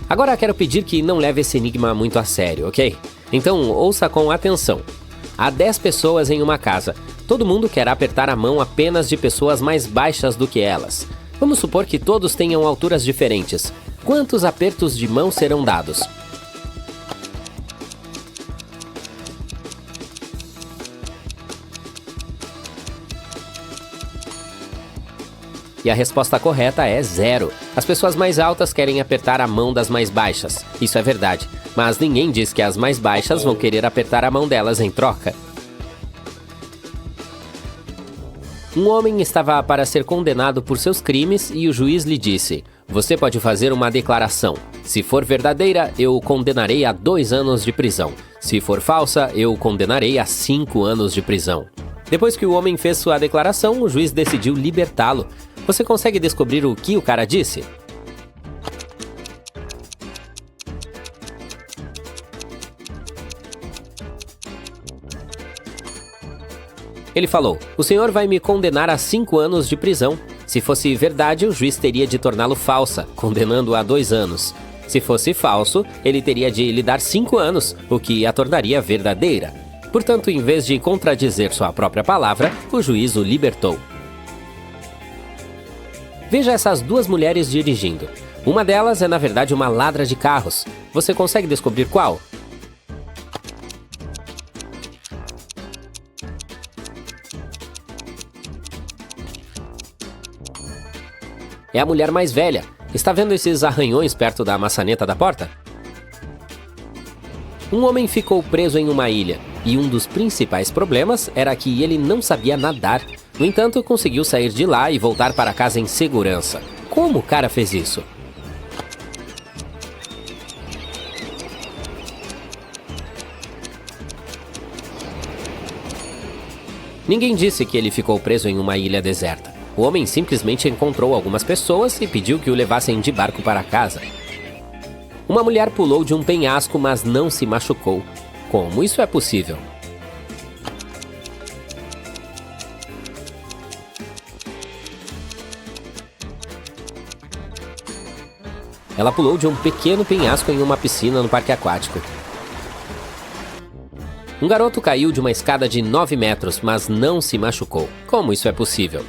Agora quero pedir que não leve esse enigma muito a sério, ok? Então ouça com atenção. Há 10 pessoas em uma casa. Todo mundo quer apertar a mão apenas de pessoas mais baixas do que elas. Vamos supor que todos tenham alturas diferentes. Quantos apertos de mão serão dados? E a resposta correta é 0. As pessoas mais altas querem apertar a mão das mais baixas. Isso é verdade, mas ninguém diz que as mais baixas vão querer apertar a mão delas em troca. Um homem estava para ser condenado por seus crimes e o juiz lhe disse: "Você pode fazer uma declaração. Se for verdadeira, eu o condenarei a 2 anos de prisão. Se for falsa, eu o condenarei a 5 anos de prisão." Depois que o homem fez sua declaração, o juiz decidiu libertá-lo. Você consegue descobrir o que o cara disse? Ele falou: "O senhor vai me condenar a 5 anos de prisão. Se fosse verdade, o juiz teria de torná-lo falsa, condenando-o a 2 anos. Se fosse falso, ele teria de lhe dar 5 anos, o que a tornaria verdadeira. Portanto, em vez de contradizer sua própria palavra, o juiz o libertou." Veja essas 2 mulheres dirigindo. Uma delas é, na verdade, uma ladra de carros. Você consegue descobrir qual? É a mulher mais velha. Está vendo esses arranhões perto da maçaneta da porta? Um homem ficou preso em uma ilha, e um dos principais problemas era que ele não sabia nadar. No entanto, conseguiu sair de lá e voltar para casa em segurança. Como o cara fez isso? Ninguém disse que ele ficou preso em uma ilha deserta. O homem simplesmente encontrou algumas pessoas e pediu que o levassem de barco para casa. Uma mulher pulou de um penhasco, mas não se machucou. Como isso é possível? Ela pulou de um pequeno penhasco em uma piscina no parque aquático. Um garoto caiu de uma escada de 9 metros, mas não se machucou. Como isso é possível?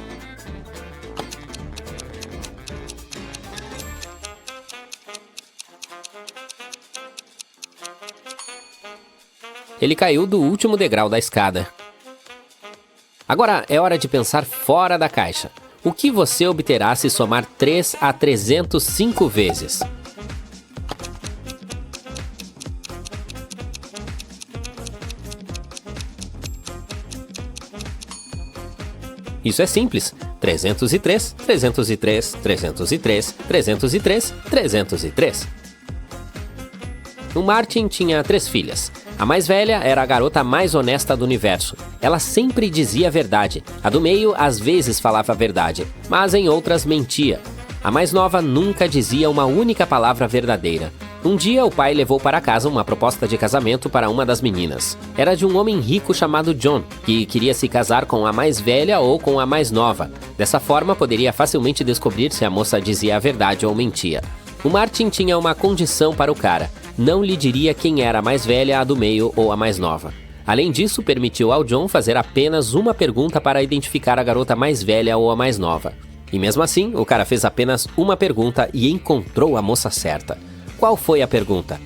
Ele caiu do último degrau da escada. Agora é hora de pensar fora da caixa. O que você obterá se somar 3 a 305 vezes? Isso é simples. 303, 303, 303, 303, 303. O Martin tinha 3 filhas. A mais velha era a garota mais honesta do universo. Ela sempre dizia a verdade. A do meio às vezes falava a verdade, mas em outras mentia. A mais nova nunca dizia uma única palavra verdadeira. Um dia o pai levou para casa uma proposta de casamento para uma das meninas. Era de um homem rico chamado John, que queria se casar com a mais velha ou com a mais nova. Dessa forma poderia facilmente descobrir se a moça dizia a verdade ou mentia. O Martin tinha uma condição para o cara. Não lhe diria quem era a mais velha, a do meio ou a mais nova. Além disso, permitiu ao John fazer apenas uma pergunta para identificar a garota mais velha ou a mais nova. E mesmo assim, o cara fez apenas uma pergunta e encontrou a moça certa. Qual foi a pergunta?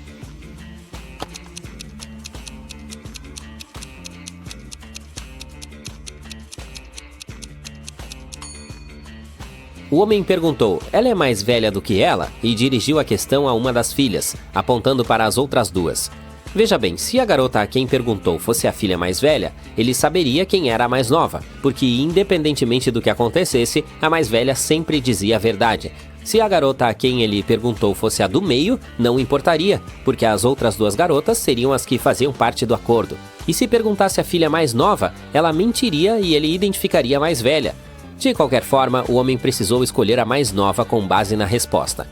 O homem perguntou: ela é mais velha do que ela? E dirigiu a questão a uma das filhas, apontando para as outras duas. Veja bem, se a garota a quem perguntou fosse a filha mais velha, ele saberia quem era a mais nova, porque independentemente do que acontecesse, a mais velha sempre dizia a verdade. Se a garota a quem ele perguntou fosse a do meio, não importaria, porque as outras duas garotas seriam as que faziam parte do acordo. E se perguntasse a filha mais nova, ela mentiria e ele identificaria a mais velha. De qualquer forma, o homem precisou escolher a mais nova com base na resposta.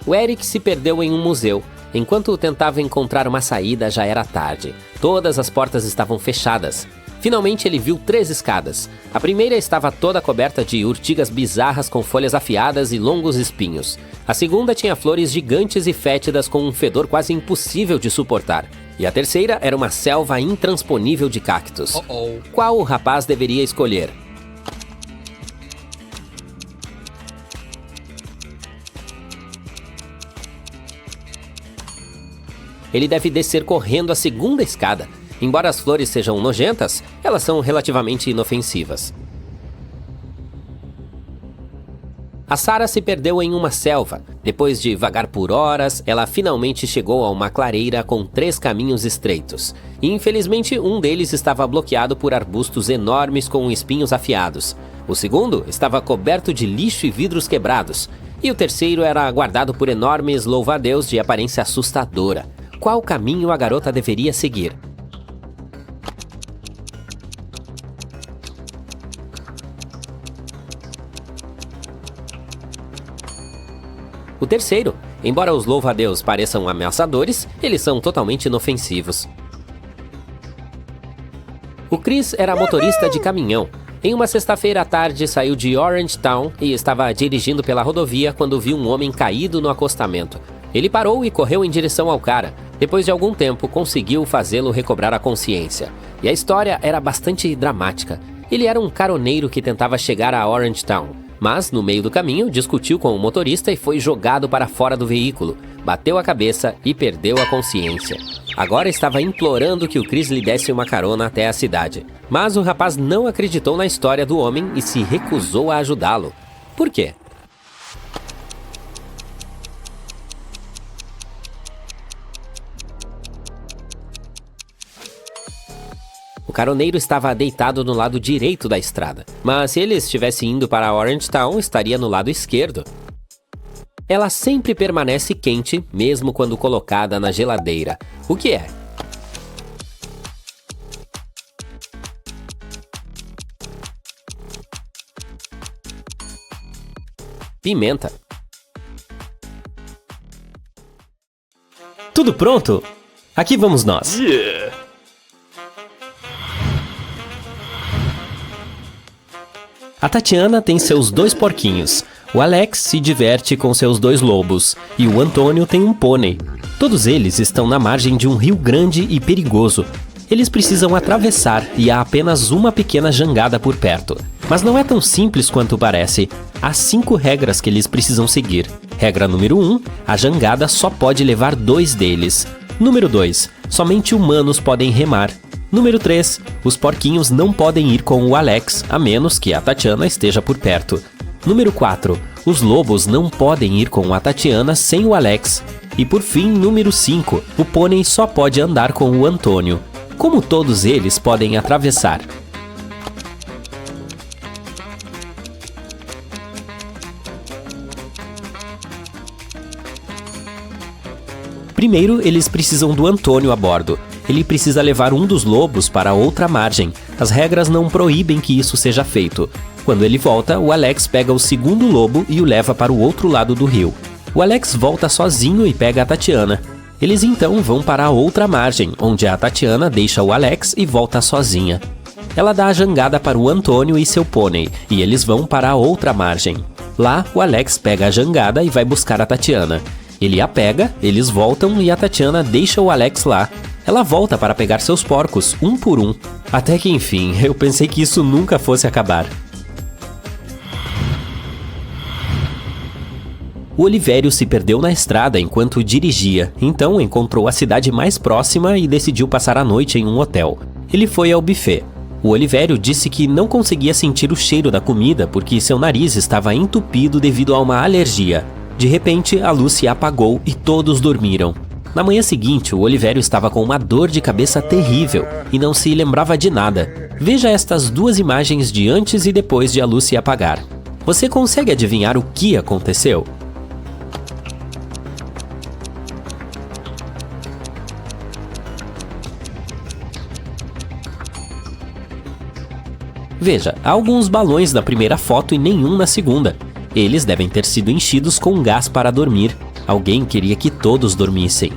O Eric se perdeu em um museu. Enquanto tentava encontrar uma saída, já era tarde. Todas as portas estavam fechadas. Finalmente ele viu 3 escadas. A primeira estava toda coberta de urtigas bizarras com folhas afiadas e longos espinhos. A segunda tinha flores gigantes e fétidas com um fedor quase impossível de suportar. E a terceira era uma selva intransponível de cactos. Qual o rapaz deveria escolher? Ele deve descer correndo a segunda escada. Embora as flores sejam nojentas, elas são relativamente inofensivas. A Sarah se perdeu em uma selva. Depois de vagar por horas, ela finalmente chegou a uma clareira com 3 caminhos estreitos. E, infelizmente, um deles estava bloqueado por arbustos enormes com espinhos afiados. O segundo estava coberto de lixo e vidros quebrados. E o terceiro era guardado por enormes louva-a-Deus de aparência assustadora. Qual caminho a garota deveria seguir? O terceiro, embora os louva-a-Deus pareçam ameaçadores, eles são totalmente inofensivos. O Chris era motorista de caminhão. Em uma sexta-feira à tarde saiu de Orangetown e estava dirigindo pela rodovia quando viu um homem caído no acostamento. Ele parou e correu em direção ao cara. Depois de algum tempo, conseguiu fazê-lo recobrar a consciência. E a história era bastante dramática. Ele era um caroneiro que tentava chegar a Orangetown. Mas, no meio do caminho, discutiu com o motorista e foi jogado para fora do veículo. Bateu a cabeça e perdeu a consciência. Agora estava implorando que o Chris lhe desse uma carona até a cidade. Mas o rapaz não acreditou na história do homem e se recusou a ajudá-lo. Por quê? O caroneiro estava deitado no lado direito da estrada, mas se ele estivesse indo para Orangetown, estaria no lado esquerdo. Ela sempre permanece quente, mesmo quando colocada na geladeira. O que é? Pimenta. Tudo pronto? Aqui vamos nós. A Tatiana tem seus 2 porquinhos, o Alex se diverte com seus 2 lobos e o Antônio tem um pônei. Todos eles estão na margem de um rio grande e perigoso. Eles precisam atravessar e há apenas uma pequena jangada por perto. Mas não é tão simples quanto parece. Há 5 regras que eles precisam seguir. Regra número 1, a jangada só pode levar 2 deles. Número 2, somente humanos podem remar. Número 3, os porquinhos não podem ir com o Alex, a menos que a Tatiana esteja por perto. Número 4, os lobos não podem ir com a Tatiana sem o Alex. E por fim, número 5, o pônei só pode andar com o Antônio. Como todos eles podem atravessar? Primeiro, eles precisam do Antônio a bordo. Ele precisa levar um dos lobos para outra margem. As regras não proíbem que isso seja feito. Quando ele volta, o Alex pega o segundo lobo e o leva para o outro lado do rio. O Alex volta sozinho e pega a Tatiana. Eles então vão para a outra margem, onde a Tatiana deixa o Alex e volta sozinha. Ela dá a jangada para o Antônio e seu pônei, e eles vão para a outra margem. Lá, o Alex pega a jangada e vai buscar a Tatiana. Ele a pega, eles voltam e a Tatiana deixa o Alex lá. Ela volta para pegar seus porcos, um por um. Até que enfim, eu pensei que isso nunca fosse acabar. O Olivério se perdeu na estrada enquanto dirigia, então encontrou a cidade mais próxima e decidiu passar a noite em um hotel. Ele foi ao buffet. O Olivério disse que não conseguia sentir o cheiro da comida porque seu nariz estava entupido devido a uma alergia. De repente, a luz se apagou e todos dormiram. Na manhã seguinte, o Olivério estava com uma dor de cabeça terrível e não se lembrava de nada. Veja estas duas imagens de antes e depois de a luz se apagar. Você consegue adivinhar o que aconteceu? Veja, há alguns balões na primeira foto e nenhum na segunda. Eles devem ter sido enchidos com gás para dormir. Alguém queria que todos dormissem.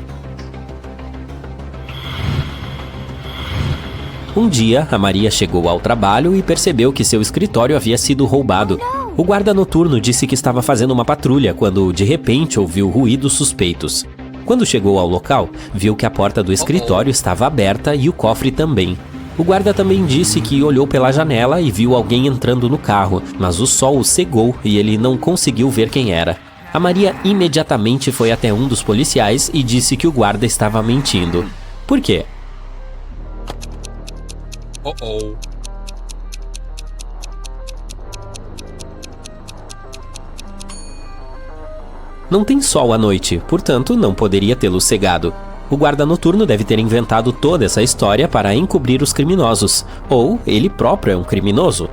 Um dia, a Maria chegou ao trabalho e percebeu que seu escritório havia sido roubado. O guarda noturno disse que estava fazendo uma patrulha quando, de repente, ouviu ruídos suspeitos. Quando chegou ao local, viu que a porta do escritório estava aberta e o cofre também. O guarda também disse que olhou pela janela e viu alguém entrando no carro, mas o sol o cegou e ele não conseguiu ver quem era. A Maria imediatamente foi até um dos policiais e disse que o guarda estava mentindo. Por quê? Não tem sol à noite, portanto não poderia tê-lo cegado. O guarda noturno deve ter inventado toda essa história para encobrir os criminosos, ou ele próprio é um criminoso.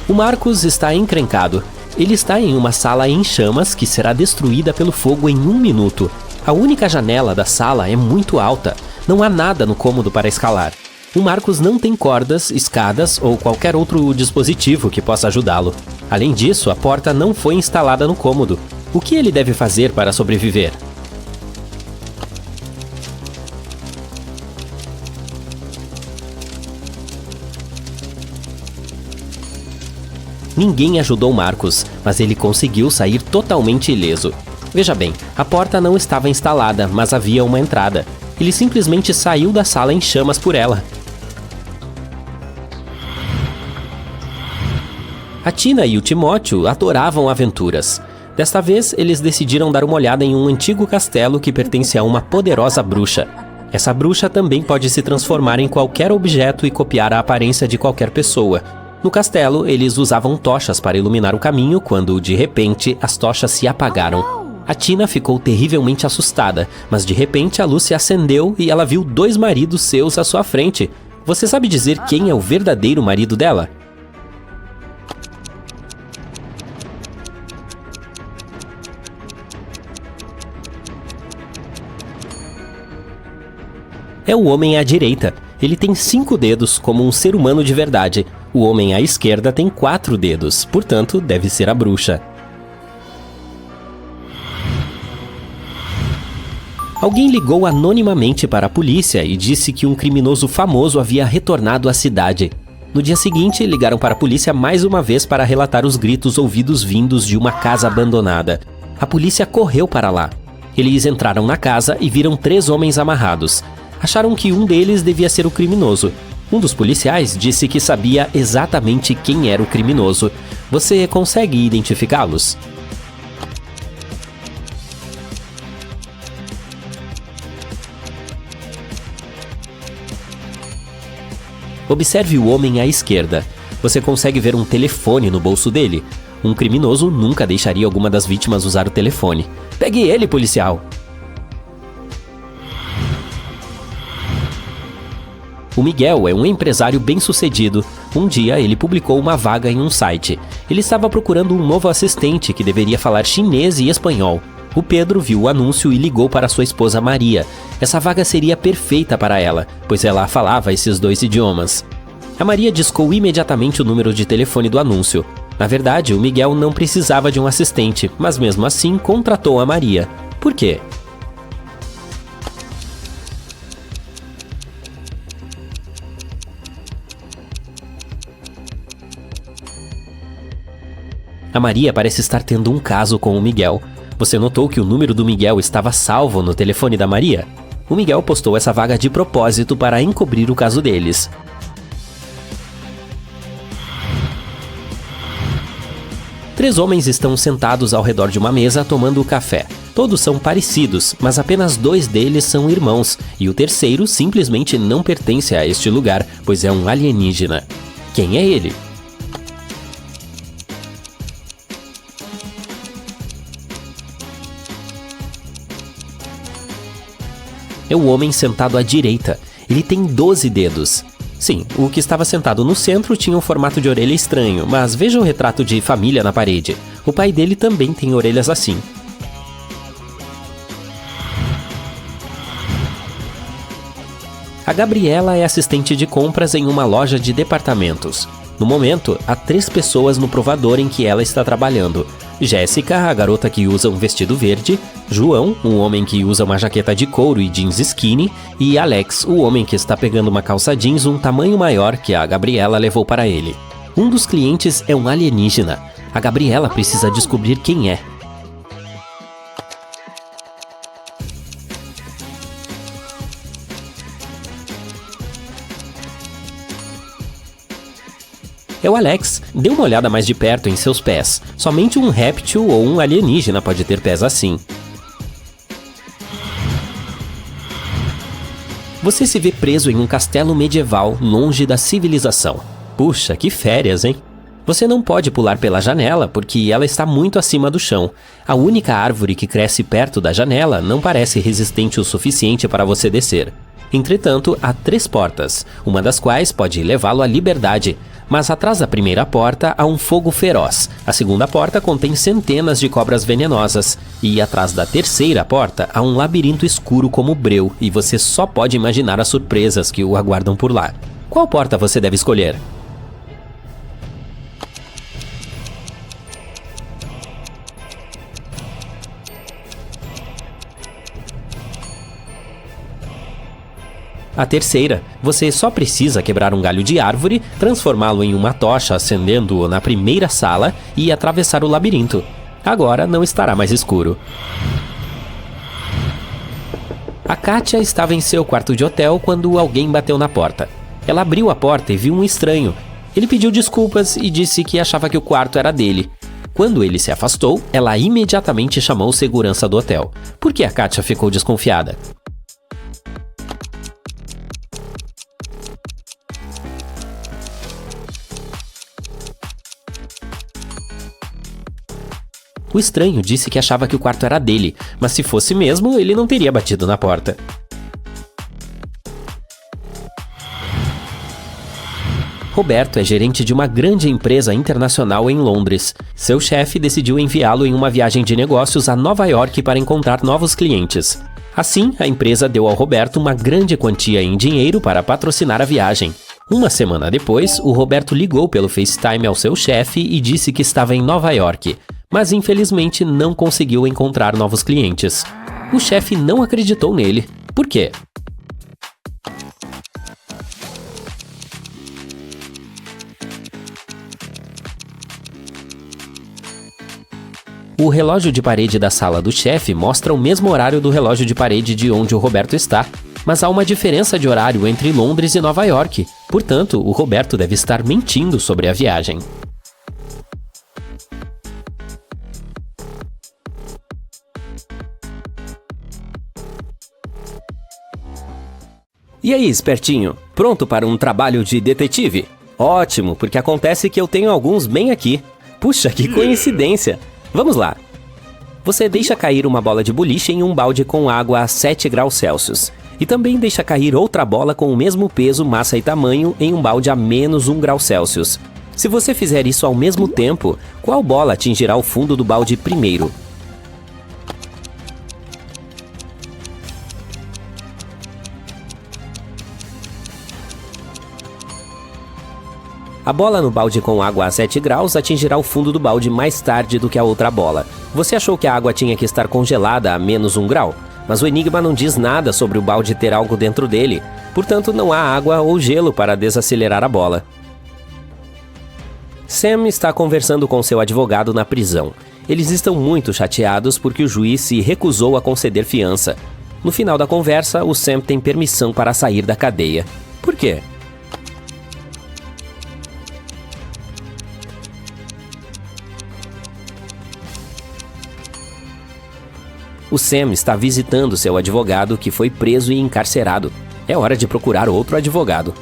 O Marcos está encrencado. Ele está em uma sala em chamas que será destruída pelo fogo em 1 minuto. A única janela da sala é muito alta. Não há nada no cômodo para escalar. O Marcos não tem cordas, escadas ou qualquer outro dispositivo que possa ajudá-lo. Além disso, a porta não foi instalada no cômodo. O que ele deve fazer para sobreviver? Ninguém ajudou Marcos, mas ele conseguiu sair totalmente ileso. Veja bem, a porta não estava instalada, mas havia uma entrada. Ele simplesmente saiu da sala em chamas por ela. A Tina e o Timóteo adoravam aventuras. Desta vez, eles decidiram dar uma olhada em um antigo castelo que pertence a uma poderosa bruxa. Essa bruxa também pode se transformar em qualquer objeto e copiar a aparência de qualquer pessoa. No castelo, eles usavam tochas para iluminar o caminho quando, de repente, as tochas se apagaram. A Tina ficou terrivelmente assustada, mas de repente a luz se acendeu e ela viu 2 maridos seus à sua frente. Você sabe dizer quem é o verdadeiro marido dela? É o homem à direita. Ele tem 5 dedos, como um ser humano de verdade. O homem à esquerda tem 4 dedos, portanto, deve ser a bruxa. Alguém ligou anonimamente para a polícia e disse que um criminoso famoso havia retornado à cidade. No dia seguinte, ligaram para a polícia mais uma vez para relatar os gritos ouvidos vindos de uma casa abandonada. A polícia correu para lá. Eles entraram na casa e viram 3 homens amarrados. Acharam que um deles devia ser o criminoso. Um dos policiais disse que sabia exatamente quem era o criminoso. Você consegue identificá-los? Observe o homem à esquerda. Você consegue ver um telefone no bolso dele. Um criminoso nunca deixaria alguma das vítimas usar o telefone. Pegue ele, policial! O Miguel é um empresário bem-sucedido. Um dia, ele publicou uma vaga em um site. Ele estava procurando um novo assistente que deveria falar chinês e espanhol. O Pedro viu o anúncio e ligou para sua esposa Maria. Essa vaga seria perfeita para ela, pois ela falava esses 2 idiomas. A Maria discou imediatamente o número de telefone do anúncio. Na verdade, o Miguel não precisava de um assistente, mas mesmo assim contratou a Maria. Por quê? A Maria parece estar tendo um caso com o Miguel. Você notou que o número do Miguel estava salvo no telefone da Maria? O Miguel postou essa vaga de propósito para encobrir o caso deles. 3 homens estão sentados ao redor de uma mesa tomando café. Todos são parecidos, mas apenas 2 deles são irmãos, e o terceiro simplesmente não pertence a este lugar, pois é um alienígena. Quem é ele? É o homem sentado à direita. Ele tem 12 dedos. Sim, o que estava sentado no centro tinha um formato de orelha estranho, mas veja o retrato de família na parede. O pai dele também tem orelhas assim. A Gabriela é assistente de compras em uma loja de departamentos. No momento, há 3 pessoas no provador em que ela está trabalhando. Jéssica, a garota que usa um vestido verde, João, um homem que usa uma jaqueta de couro e jeans skinny, e Alex, o homem que está pegando uma calça jeans um tamanho maior que a Gabriela levou para ele. Um dos clientes é um alienígena. A Gabriela precisa descobrir quem é. É o Alex. Dê uma olhada mais de perto em seus pés. Somente um réptil ou um alienígena pode ter pés assim. Você se vê preso em um castelo medieval, longe da civilização. Puxa, que férias, hein? Você não pode pular pela janela, porque ela está muito acima do chão. A única árvore que cresce perto da janela não parece resistente o suficiente para você descer. Entretanto, há 3 portas, uma das quais pode levá-lo à liberdade. Mas atrás da primeira porta há um fogo feroz. A segunda porta contém centenas de cobras venenosas. E atrás da terceira porta há um labirinto escuro como breu, e você só pode imaginar as surpresas que o aguardam por lá. Qual porta você deve escolher? A terceira, você só precisa quebrar um galho de árvore, transformá-lo em uma tocha acendendo-o na primeira sala e atravessar o labirinto. Agora não estará mais escuro. A Kátia estava em seu quarto de hotel quando alguém bateu na porta. Ela abriu a porta e viu um estranho. Ele pediu desculpas e disse que achava que o quarto era dele. Quando ele se afastou, ela imediatamente chamou o segurança do hotel. Por que a Kátia ficou desconfiada? O estranho disse que achava que o quarto era dele, mas se fosse mesmo, ele não teria batido na porta. Roberto é gerente de uma grande empresa internacional em Londres. Seu chefe decidiu enviá-lo em uma viagem de negócios a Nova York para encontrar novos clientes. Assim, a empresa deu ao Roberto uma grande quantia em dinheiro para patrocinar a viagem. Uma semana depois, o Roberto ligou pelo FaceTime ao seu chefe e disse que estava em Nova York. Mas infelizmente não conseguiu encontrar novos clientes. O chefe não acreditou nele. Por quê? O relógio de parede da sala do chefe mostra o mesmo horário do relógio de parede de onde o Roberto está, mas há uma diferença de horário entre Londres e Nova York. Portanto, o Roberto deve estar mentindo sobre a viagem. E aí, espertinho? Pronto para um trabalho de detetive? Ótimo, porque acontece que eu tenho alguns bem aqui. Puxa, que coincidência! Vamos lá. Você deixa cair uma bola de boliche em um balde com água a 7 graus Celsius. E também deixa cair outra bola com o mesmo peso, massa e tamanho em um balde a menos 1 grau Celsius. Se você fizer isso ao mesmo tempo, qual bola atingirá o fundo do balde primeiro? A bola no balde com água a 7 graus atingirá o fundo do balde mais tarde do que a outra bola. Você achou que a água tinha que estar congelada a menos 1 grau? Mas o enigma não diz nada sobre o balde ter algo dentro dele. Portanto, não há água ou gelo para desacelerar a bola. Sam está conversando com seu advogado na prisão. Eles estão muito chateados porque o juiz se recusou a conceder fiança. No final da conversa, o Sam tem permissão para sair da cadeia. Por quê? O Sam está visitando seu advogado que foi preso e encarcerado. É hora de procurar outro advogado.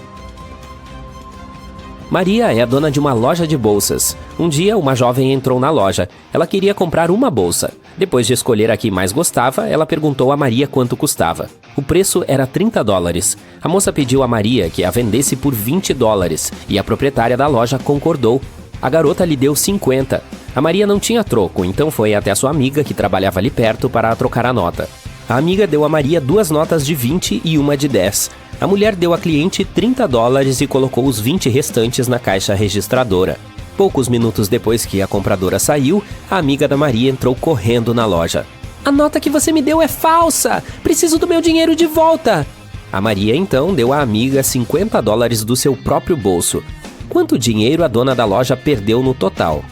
Maria é a dona de uma loja de bolsas. Um dia, uma jovem entrou na loja. Ela queria comprar uma bolsa. Depois de escolher a que mais gostava, ela perguntou a Maria quanto custava. O preço era $30. A moça pediu a Maria que a vendesse por $20 e a proprietária da loja concordou. A garota lhe deu 50. A Maria não tinha troco, então foi até a sua amiga que trabalhava ali perto para trocar a nota. A amiga deu a Maria 2 notas de 20 e uma de 10. A mulher deu à cliente $30 e colocou os 20 restantes na caixa registradora. Poucos minutos depois que a compradora saiu, a amiga da Maria entrou correndo na loja. "A nota que você me deu é falsa! Preciso do meu dinheiro de volta!" A Maria então deu à amiga $50 do seu próprio bolso. Quanto dinheiro a dona da loja perdeu no total?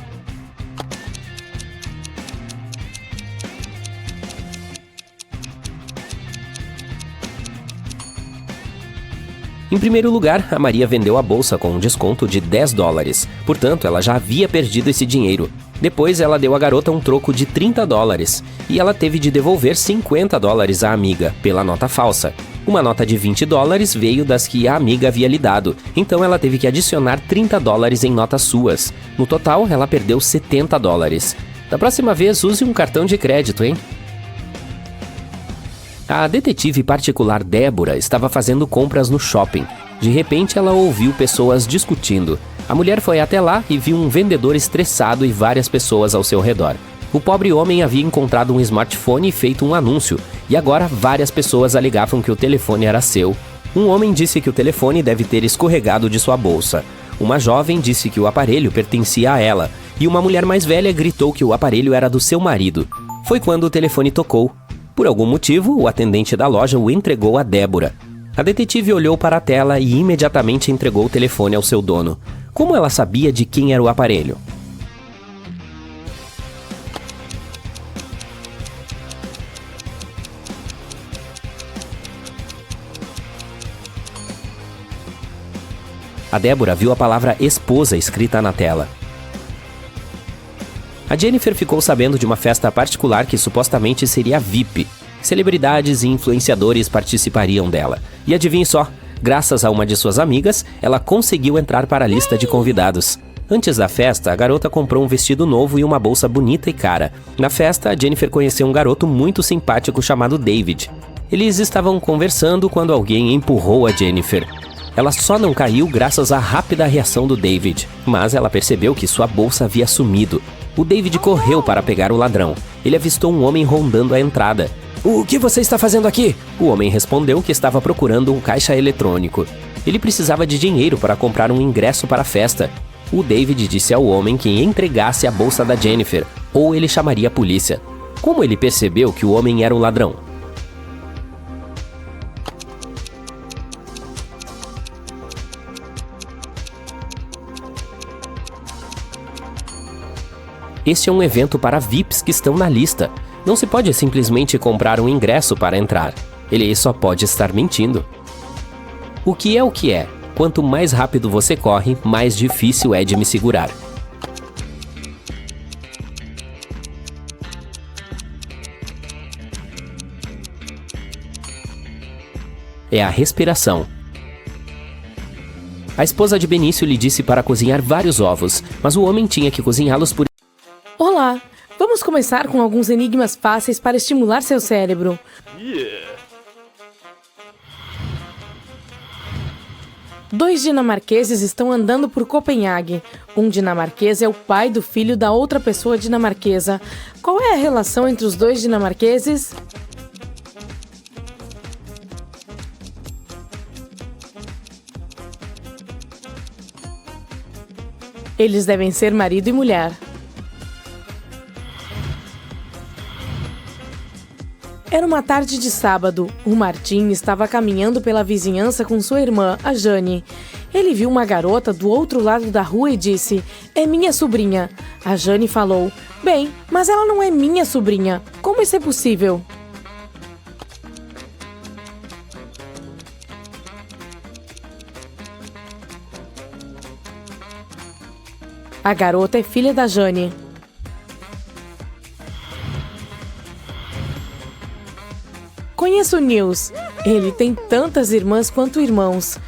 Em primeiro lugar, a Maria vendeu a bolsa com um desconto de $10. Portanto, ela já havia perdido esse dinheiro. Depois, ela deu à garota um troco de $30 e ela teve de devolver $50 à amiga pela nota falsa. Uma nota de $20 veio das que a amiga havia lhe dado, então ela teve que adicionar $30 em notas suas. No total, ela perdeu $70. Da próxima vez, use um cartão de crédito, hein? A detetive particular Débora estava fazendo compras no shopping. De repente, ela ouviu pessoas discutindo. A mulher foi até lá e viu um vendedor estressado e várias pessoas ao seu redor. O pobre homem havia encontrado um smartphone e feito um anúncio, e agora várias pessoas alegavam que o telefone era seu. Um homem disse que o telefone deve ter escorregado de sua bolsa. Uma jovem disse que o aparelho pertencia a ela, e uma mulher mais velha gritou que o aparelho era do seu marido. Foi quando o telefone tocou. Por algum motivo, o atendente da loja o entregou a Débora. A detetive olhou para a tela e imediatamente entregou o telefone ao seu dono. Como ela sabia de quem era o aparelho? A Débora viu a palavra esposa escrita na tela. A Jennifer ficou sabendo de uma festa particular que supostamente seria VIP. Celebridades e influenciadores participariam dela. E adivinhe só, graças a uma de suas amigas, ela conseguiu entrar para a lista de convidados. Antes da festa, a garota comprou um vestido novo e uma bolsa bonita e cara. Na festa, a Jennifer conheceu um garoto muito simpático chamado David. Eles estavam conversando quando alguém empurrou a Jennifer. Ela só não caiu graças à rápida reação do David, mas ela percebeu que sua bolsa havia sumido. O David correu para pegar o ladrão. Ele avistou um homem rondando a entrada. "O que você está fazendo aqui?" O homem respondeu que estava procurando um caixa eletrônico. Ele precisava de dinheiro para comprar um ingresso para a festa. O David disse ao homem que entregasse a bolsa da Jennifer, ou ele chamaria a polícia. Como ele percebeu que o homem era um ladrão? Este é um evento para VIPs que estão na lista. Não se pode simplesmente comprar um ingresso para entrar. Ele só pode estar mentindo. O que é? Quanto mais rápido você corre, mais difícil é de me segurar. É a respiração. A esposa de Benício lhe disse para cozinhar vários ovos, mas o homem tinha que cozinhá-los por... Olá! Vamos começar com alguns enigmas fáceis para estimular seu cérebro. Dois dinamarqueses estão andando por Copenhague. Um dinamarquês é o pai do filho da outra pessoa dinamarquesa. Qual é a relação entre os dois dinamarqueses? Eles devem ser marido e mulher. Era uma tarde de sábado. O Martim estava caminhando pela vizinhança com sua irmã, a Jane. Ele viu uma garota do outro lado da rua e disse: "É minha sobrinha." A Jane falou: "Bem, mas ela não é minha sobrinha. Como isso é possível?" A garota é filha da Jane. Conheço o Nils. Ele tem tantas irmãs quanto irmãos.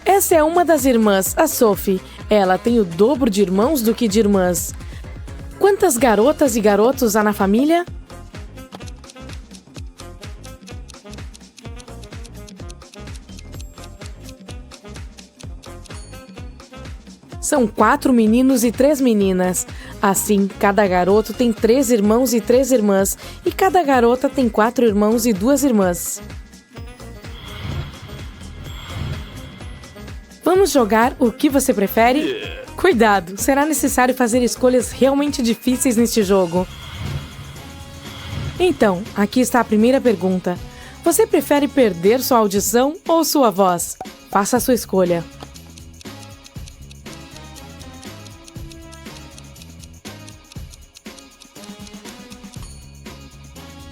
Essa é uma das irmãs, a Sophie. Ela tem o dobro de irmãos do que de irmãs. Quantas garotas e garotos há na família? São 4 meninos e 3 meninas. Assim, cada garoto tem 3 irmãos e 3 irmãs, e cada garota tem 4 irmãos e 2 irmãs. Vamos jogar o que você prefere? Cuidado, será necessário fazer escolhas realmente difíceis neste jogo. Então, aqui está a primeira pergunta. Você prefere perder sua audição ou sua voz? Faça a sua escolha.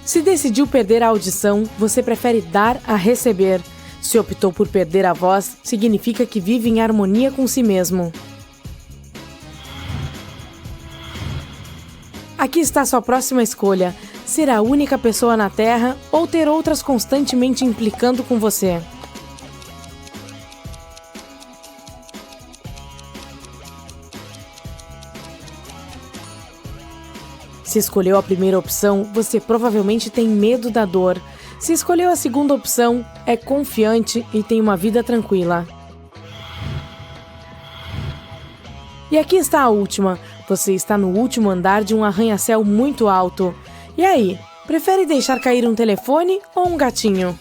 Se decidiu perder a audição, você prefere dar a receber. Se optou por perder a voz, significa que vive em harmonia com si mesmo. Aqui está sua próxima escolha: ser a única pessoa na Terra ou ter outras constantemente implicando com você. Se escolheu a primeira opção, você provavelmente tem medo da dor. Se escolheu a segunda opção, é confiante e tem uma vida tranquila. E aqui está a última. Você está no último andar de um arranha-céu muito alto. E aí, prefere deixar cair um telefone ou um gatinho?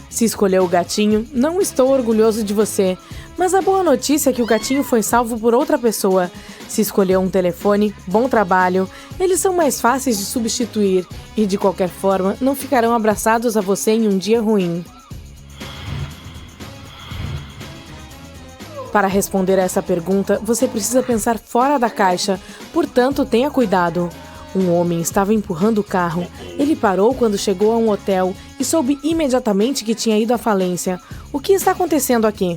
Se escolheu o gatinho, não estou orgulhoso de você, mas a boa notícia é que o gatinho foi salvo por outra pessoa. Se escolheu um telefone, bom trabalho. Eles são mais fáceis de substituir e, de qualquer forma, não ficarão abraçados a você em um dia ruim. Para responder a essa pergunta, você precisa pensar fora da caixa, portanto, tenha cuidado. Um homem estava empurrando o carro. Ele parou quando chegou a um hotel e soube imediatamente que tinha ido à falência. O que está acontecendo aqui?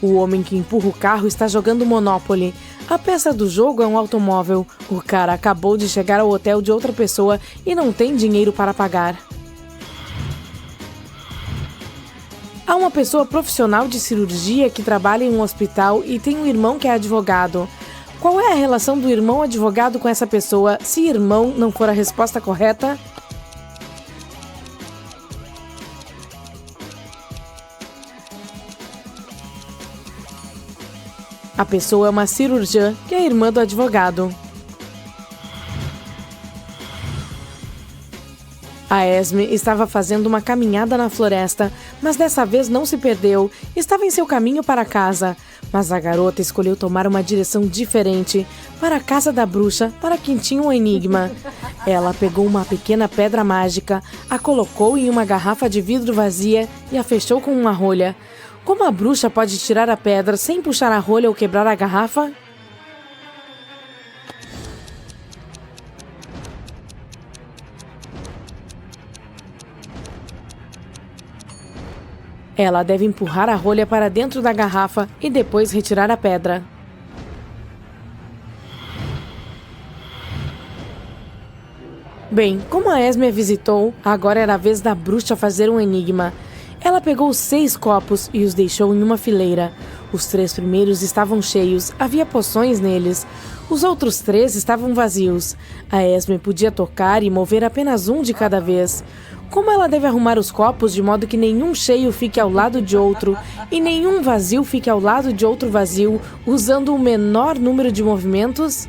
O homem que empurra o carro está jogando Monopoly. A peça do jogo é um automóvel. O cara acabou de chegar ao hotel de outra pessoa e não tem dinheiro para pagar. Há uma pessoa profissional de cirurgia que trabalha em um hospital e tem um irmão que é advogado. Qual é a relação do irmão advogado com essa pessoa, se irmão não for a resposta correta? A pessoa é uma cirurgiã, que é a irmã do advogado. A Esme estava fazendo uma caminhada na floresta, mas dessa vez não se perdeu. Estava em seu caminho para casa. Mas a garota escolheu tomar uma direção diferente, para a casa da bruxa, para quem tinha um enigma. Ela pegou uma pequena pedra mágica, a colocou em uma garrafa de vidro vazia e a fechou com uma rolha. Como a bruxa pode tirar a pedra sem puxar a rolha ou quebrar a garrafa? Ela deve empurrar a rolha para dentro da garrafa e depois retirar a pedra. Bem, como a Esme a visitou, agora era a vez da bruxa fazer um enigma. Ela pegou 6 copos e os deixou em uma fileira. Os 3 primeiros estavam cheios, havia poções neles. Os outros 3 estavam vazios. A Esme podia tocar e mover apenas um de cada vez. Como ela deve arrumar os copos de modo que nenhum cheio fique ao lado de outro e nenhum vazio fique ao lado de outro vazio, usando o menor número de movimentos?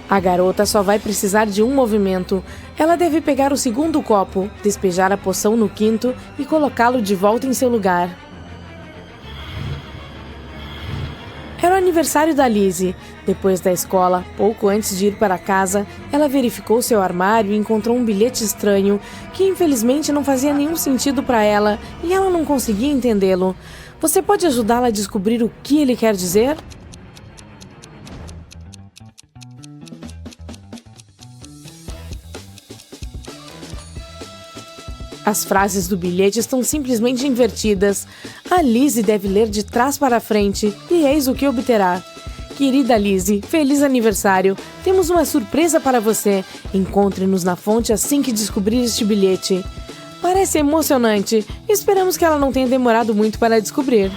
A garota só vai precisar de um movimento. Ela deve pegar o segundo copo, despejar a poção no quinto e colocá-lo de volta em seu lugar. Era o aniversário da Lizzie. Depois da escola, pouco antes de ir para casa, ela verificou seu armário e encontrou um bilhete estranho que infelizmente não fazia nenhum sentido para ela e ela não conseguia entendê-lo. Você pode ajudá-la a descobrir o que ele quer dizer? As frases do bilhete estão simplesmente invertidas. A Lizzie deve ler de trás para frente e eis o que obterá. Querida Lizzie, feliz aniversário! Temos uma surpresa para você. Encontre-nos na fonte assim que descobrir este bilhete. Parece emocionante. Esperamos que ela não tenha demorado muito para descobrir.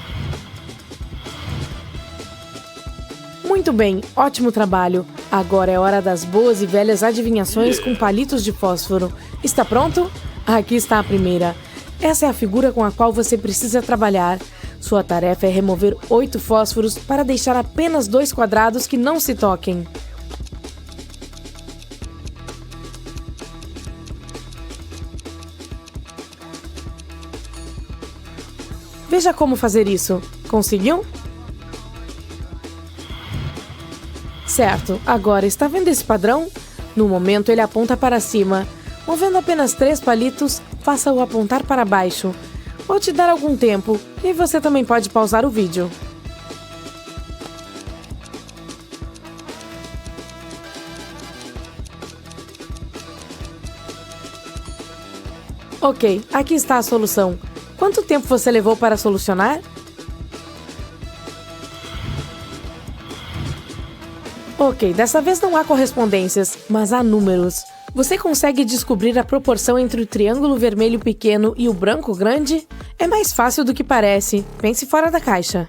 Muito bem, ótimo trabalho. Agora é hora das boas e velhas adivinhações com palitos de fósforo. Está pronto? Aqui está a primeira. Essa é a figura com a qual você precisa trabalhar. Sua tarefa é remover 8 fósforos para deixar apenas 2 quadrados que não se toquem. Veja como fazer isso. Conseguiu? Certo, agora está vendo esse padrão? No momento ele aponta para cima. Movendo apenas 3 palitos, faça-o apontar para baixo. Vou te dar algum tempo e você também pode pausar o vídeo. Ok, aqui está a solução. Quanto tempo você levou para solucionar? Ok, dessa vez não há correspondências, mas há números. Você consegue descobrir a proporção entre o triângulo vermelho pequeno e o branco grande? É mais fácil do que parece. Pense fora da caixa.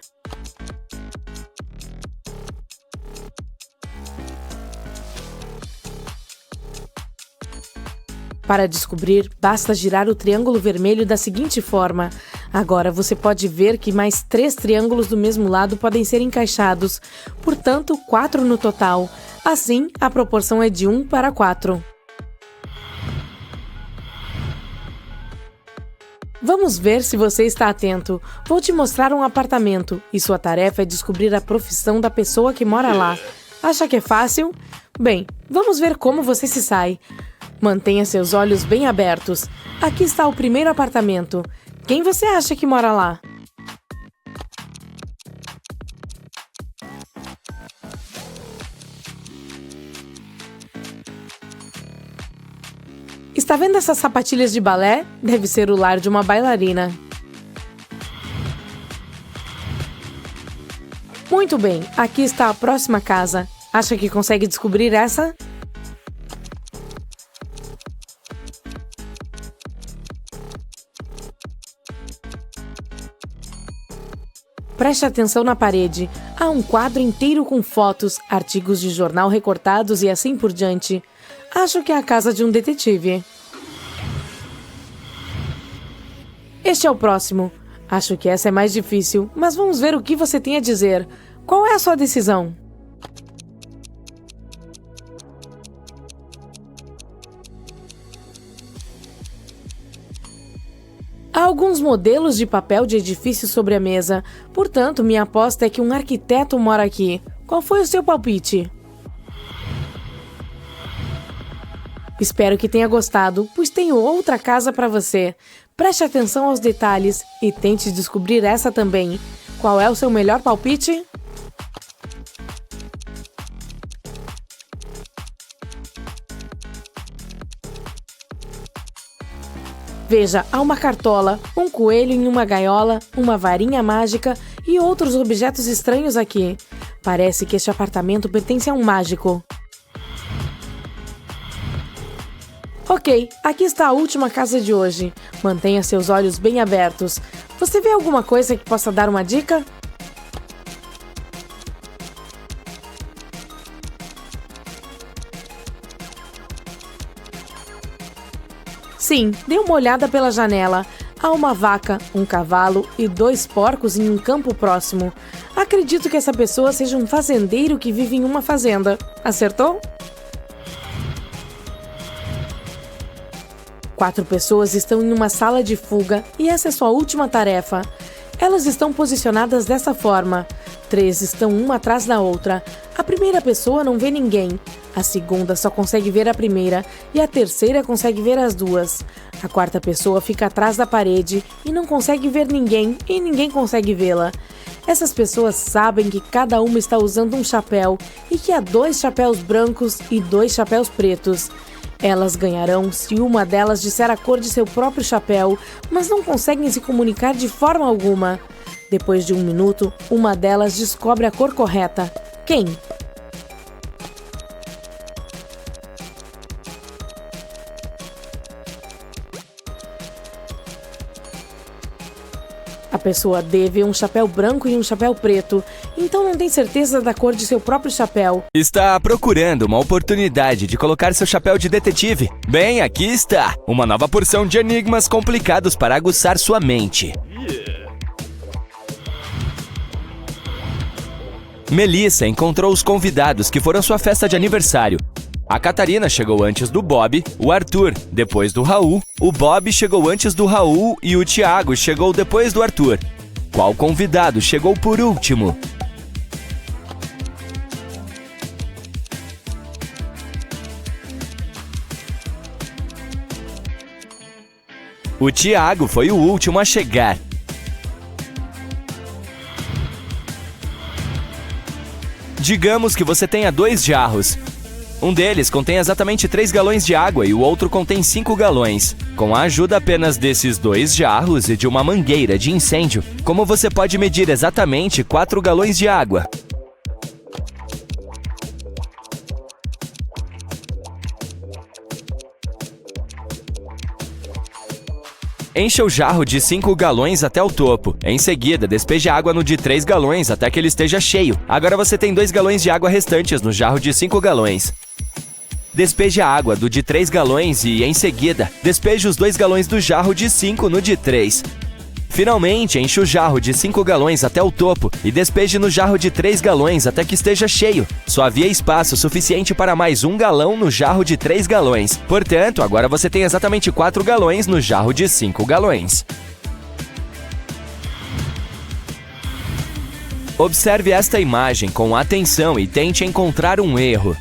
Para descobrir, basta girar o triângulo vermelho da seguinte forma. Agora você pode ver que mais 3 triângulos do mesmo lado podem ser encaixados, portanto 4 no total. Assim, a proporção é de 1 para 4. Vamos ver se você está atento. Vou te mostrar um apartamento e sua tarefa é descobrir a profissão da pessoa que mora lá. Acha que é fácil? Bem, vamos ver como você se sai. Mantenha seus olhos bem abertos. Aqui está o primeiro apartamento. Quem você acha que mora lá? Está vendo essas sapatilhas de balé? Deve ser o lar de uma bailarina. Muito bem, aqui está a próxima casa. Acha que consegue descobrir essa? Preste atenção na parede. Há um quadro inteiro com fotos, artigos de jornal recortados e assim por diante. Acho que é a casa de um detetive. Este é o próximo. Acho que essa é mais difícil, mas vamos ver o que você tem a dizer. Qual é a sua decisão? Há alguns modelos de papel de edifício sobre a mesa, portanto, minha aposta é que um arquiteto mora aqui. Qual foi o seu palpite? Espero que tenha gostado, pois tenho outra casa para você. Preste atenção aos detalhes e tente descobrir essa também. Qual é o seu melhor palpite? Veja, há uma cartola, um coelho em uma gaiola, uma varinha mágica e outros objetos estranhos aqui. Parece que este apartamento pertence a um mágico. Ok, aqui está a última casa de hoje. Mantenha seus olhos bem abertos. Você vê alguma coisa que possa dar uma dica? Sim, dê uma olhada pela janela. Há uma vaca, um cavalo e 2 porcos em um campo próximo. Acredito que essa pessoa seja um fazendeiro que vive em uma fazenda. Acertou? 4 pessoas estão em uma sala de fuga e essa é sua última tarefa. Elas estão posicionadas dessa forma. 3 estão uma atrás da outra. A primeira pessoa não vê ninguém. A segunda só consegue ver a primeira e a terceira consegue ver as duas. A quarta pessoa fica atrás da parede e não consegue ver ninguém e ninguém consegue vê-la. Essas pessoas sabem que cada uma está usando um chapéu e que há 2 chapéus brancos e 2 chapéus pretos. Elas ganharão se uma delas disser a cor de seu próprio chapéu, mas não conseguem se comunicar de forma alguma. Depois de 1 minuto, uma delas descobre a cor correta. Quem? A pessoa D vê um chapéu branco e um chapéu preto, então não tem certeza da cor de seu próprio chapéu. Está procurando uma oportunidade de colocar seu chapéu de detetive? Bem, aqui está! Uma nova porção de enigmas complicados para aguçar sua mente. Melissa encontrou os convidados que foram à sua festa de aniversário. A Catarina chegou antes do Bob, o Arthur depois do Raul, o Bob chegou antes do Raul e o Thiago chegou depois do Arthur. Qual convidado chegou por último? O Thiago foi o último a chegar. Digamos que você tenha 2 jarros. Um deles contém exatamente 3 galões de água e o outro contém 5 galões. Com a ajuda apenas desses 2 jarros e de uma mangueira de incêndio, como você pode medir exatamente 4 galões de água? Encha o jarro de 5 galões até o topo. Em seguida, despeje a água no de 3 galões até que ele esteja cheio. Agora você tem 2 galões de água restantes no jarro de 5 galões. Despeje a água do de 3 galões e, em seguida, despeje os 2 galões do jarro de 5 no de 3. Finalmente, enche o jarro de 5 galões até o topo e despeje no jarro de 3 galões até que esteja cheio. Só havia espaço suficiente para mais 1 galão no jarro de 3 galões. Portanto, agora você tem exatamente 4 galões no jarro de 5 galões. Observe esta imagem com atenção e tente encontrar um erro.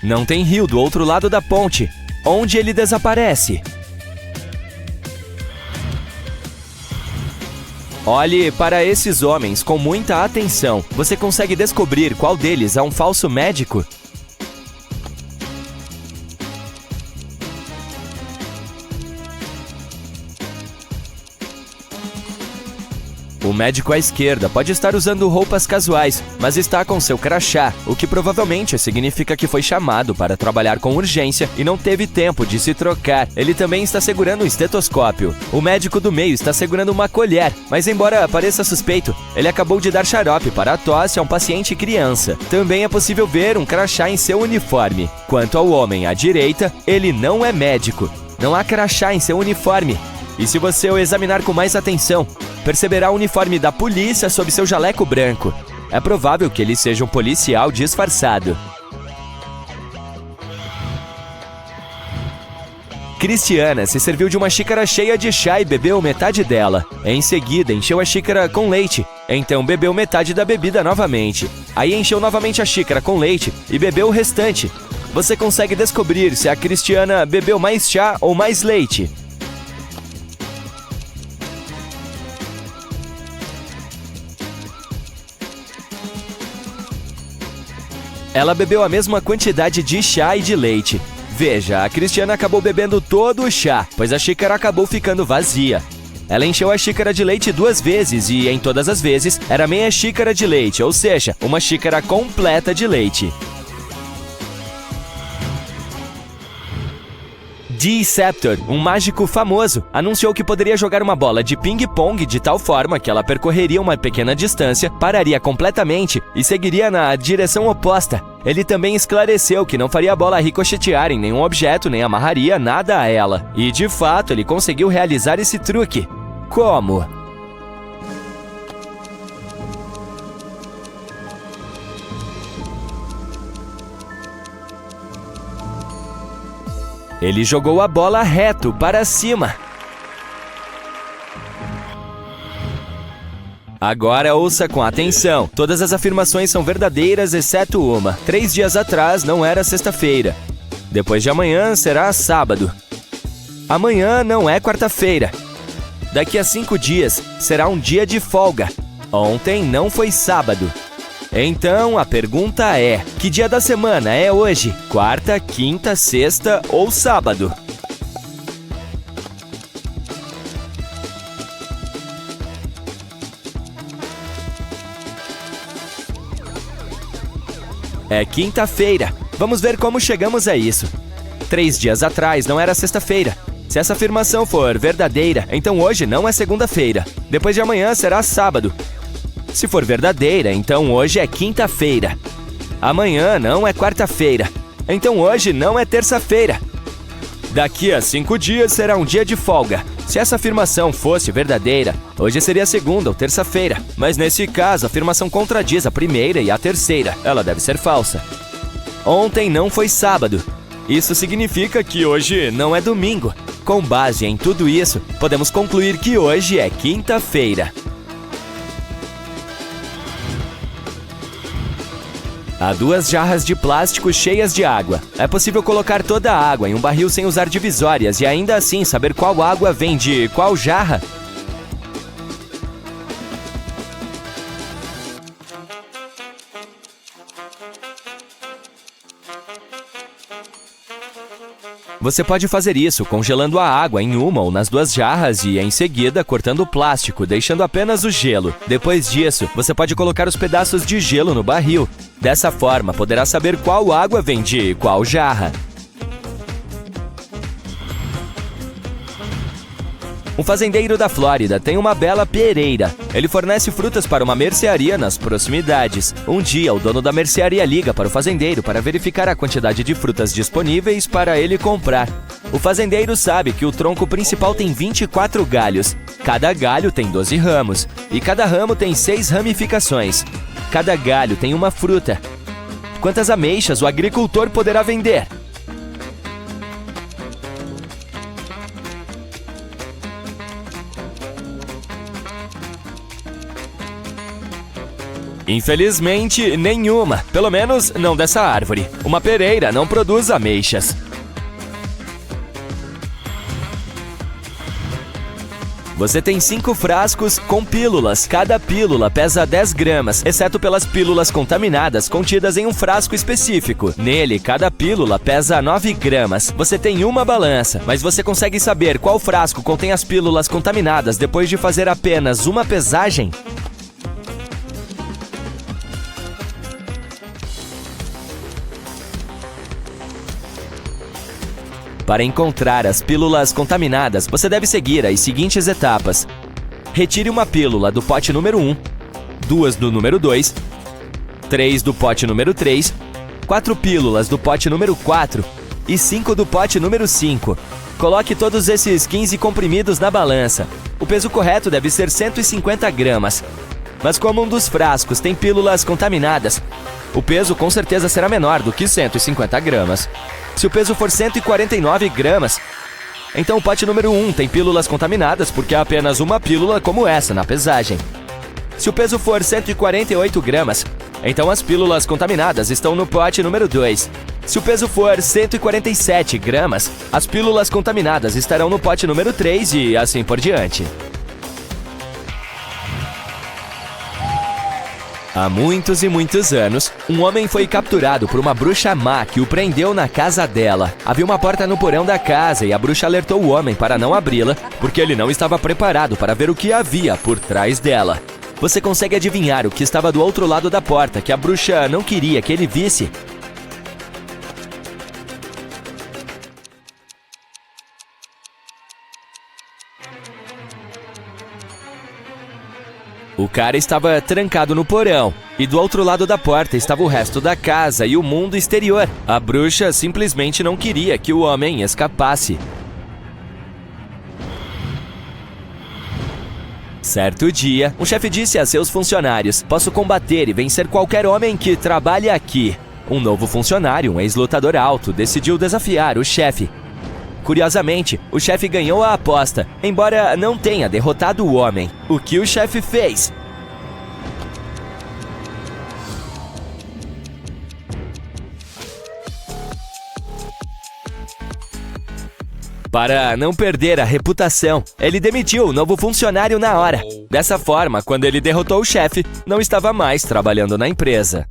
Não tem rio do outro lado da ponte. Onde ele desaparece? Olhe para esses homens com muita atenção. Você consegue descobrir qual deles é um falso médico? O médico à esquerda pode estar usando roupas casuais, mas está com seu crachá, o que provavelmente significa que foi chamado para trabalhar com urgência e não teve tempo de se trocar. Ele também está segurando um estetoscópio. O médico do meio está segurando uma colher, mas embora pareça suspeito, ele acabou de dar xarope para a tosse a um paciente criança. Também é possível ver um crachá em seu uniforme. Quanto ao homem à direita, ele não é médico. Não há crachá em seu uniforme. E se você o examinar com mais atenção, perceberá o uniforme da polícia sob seu jaleco branco. É provável que ele seja um policial disfarçado. Cristiana se serviu de uma xícara cheia de chá e bebeu metade dela. Em seguida, encheu a xícara com leite. Então bebeu metade da bebida novamente. Aí encheu novamente a xícara com leite e bebeu o restante. Você consegue descobrir se a Cristiana bebeu mais chá ou mais leite. Ela bebeu a mesma quantidade de chá e de leite. Veja, a Cristiana acabou bebendo todo o chá, pois a xícara acabou ficando vazia. Ela encheu a xícara de leite 2 vezes e, em todas as vezes, era meia xícara de leite, ou seja, uma xícara completa de leite. Deceptor, um mágico famoso, anunciou que poderia jogar uma bola de ping-pong de tal forma que ela percorreria uma pequena distância, pararia completamente e seguiria na direção oposta. Ele também esclareceu que não faria a bola ricochetear em nenhum objeto nem amarraria nada a ela. E, de fato, ele conseguiu realizar esse truque. Como? Ele jogou a bola reto para cima. Agora ouça com atenção. Todas as afirmações são verdadeiras, exceto uma. 3 dias atrás não era sexta-feira. Depois de amanhã será sábado. Amanhã não é quarta-feira. Daqui a 5 dias será um dia de folga. Ontem não foi sábado. Então a pergunta é: que dia da semana é hoje? Quarta, quinta, sexta ou sábado? É quinta-feira. Vamos ver como chegamos a isso. 3 dias atrás não era sexta-feira. Se essa afirmação for verdadeira, então hoje não é segunda-feira. Depois de amanhã será sábado. Se for verdadeira, então hoje é quinta-feira. Amanhã não é quarta-feira. Então hoje não é terça-feira. Daqui a 5 dias será um dia de folga. Se essa afirmação fosse verdadeira, hoje seria segunda ou terça-feira. Mas nesse caso, a afirmação contradiz a primeira e a terceira. Ela deve ser falsa. Ontem não foi sábado. Isso significa que hoje não é domingo. Com base em tudo isso, podemos concluir que hoje é quinta-feira. Há 2 jarras de plástico cheias de água. É possível colocar toda a água em um barril sem usar divisórias e ainda assim saber qual água vem de qual jarra? Você pode fazer isso congelando a água em uma ou nas 2 jarras e, em seguida, cortando o plástico, deixando apenas o gelo. Depois disso, você pode colocar os pedaços de gelo no barril. Dessa forma, poderá saber qual água vem de qual jarra. Um fazendeiro da Flórida tem uma bela pereira. Ele fornece frutas para uma mercearia nas proximidades. Um dia, o dono da mercearia liga para o fazendeiro para verificar a quantidade de frutas disponíveis para ele comprar. O fazendeiro sabe que o tronco principal tem 24 galhos. Cada galho tem 12 ramos. E cada ramo tem 6 ramificações. Cada galho tem uma fruta. Quantas ameixas o agricultor poderá vender? Infelizmente, nenhuma. Pelo menos, não dessa árvore. Uma pereira não produz ameixas. Você tem 5 frascos com pílulas. Cada pílula pesa 10 gramas, exceto pelas pílulas contaminadas contidas em um frasco específico. Nele, cada pílula pesa 9 gramas. Você tem uma balança, mas você consegue saber qual frasco contém as pílulas contaminadas depois de fazer apenas uma pesagem? Para encontrar as pílulas contaminadas, você deve seguir as seguintes etapas. Retire uma pílula do pote número 1, 2 do número 2, 3 do pote número 3, 4 pílulas do pote número 4 e 5 do pote número 5. Coloque todos esses 15 comprimidos na balança. O peso correto deve ser 150 gramas. Mas como um dos frascos tem pílulas contaminadas, o peso com certeza será menor do que 150 gramas. Se o peso for 149 gramas, então o pote número 1 tem pílulas contaminadas porque há apenas uma pílula como essa na pesagem. Se o peso for 148 gramas, então as pílulas contaminadas estão no pote número 2. Se o peso for 147 gramas, as pílulas contaminadas estarão no pote número 3 e assim por diante. Há muitos e muitos anos, um homem foi capturado por uma bruxa má que o prendeu na casa dela. Havia uma porta no porão da casa e a bruxa alertou o homem para não abri-la, porque ele não estava preparado para ver o que havia por trás dela. Você consegue adivinhar o que estava do outro lado da porta que a bruxa não queria que ele visse? O cara estava trancado no porão, e do outro lado da porta estava o resto da casa e o mundo exterior. A bruxa simplesmente não queria que o homem escapasse. Certo dia, um chefe disse a seus funcionários: "Posso combater e vencer qualquer homem que trabalhe aqui." Um novo funcionário, um ex-lutador alto, decidiu desafiar o chefe. Curiosamente, o chefe ganhou a aposta, embora não tenha derrotado o homem. O que o chefe fez? Para não perder a reputação, ele demitiu o novo funcionário na hora. Dessa forma, quando ele derrotou o chefe, não estava mais trabalhando na empresa.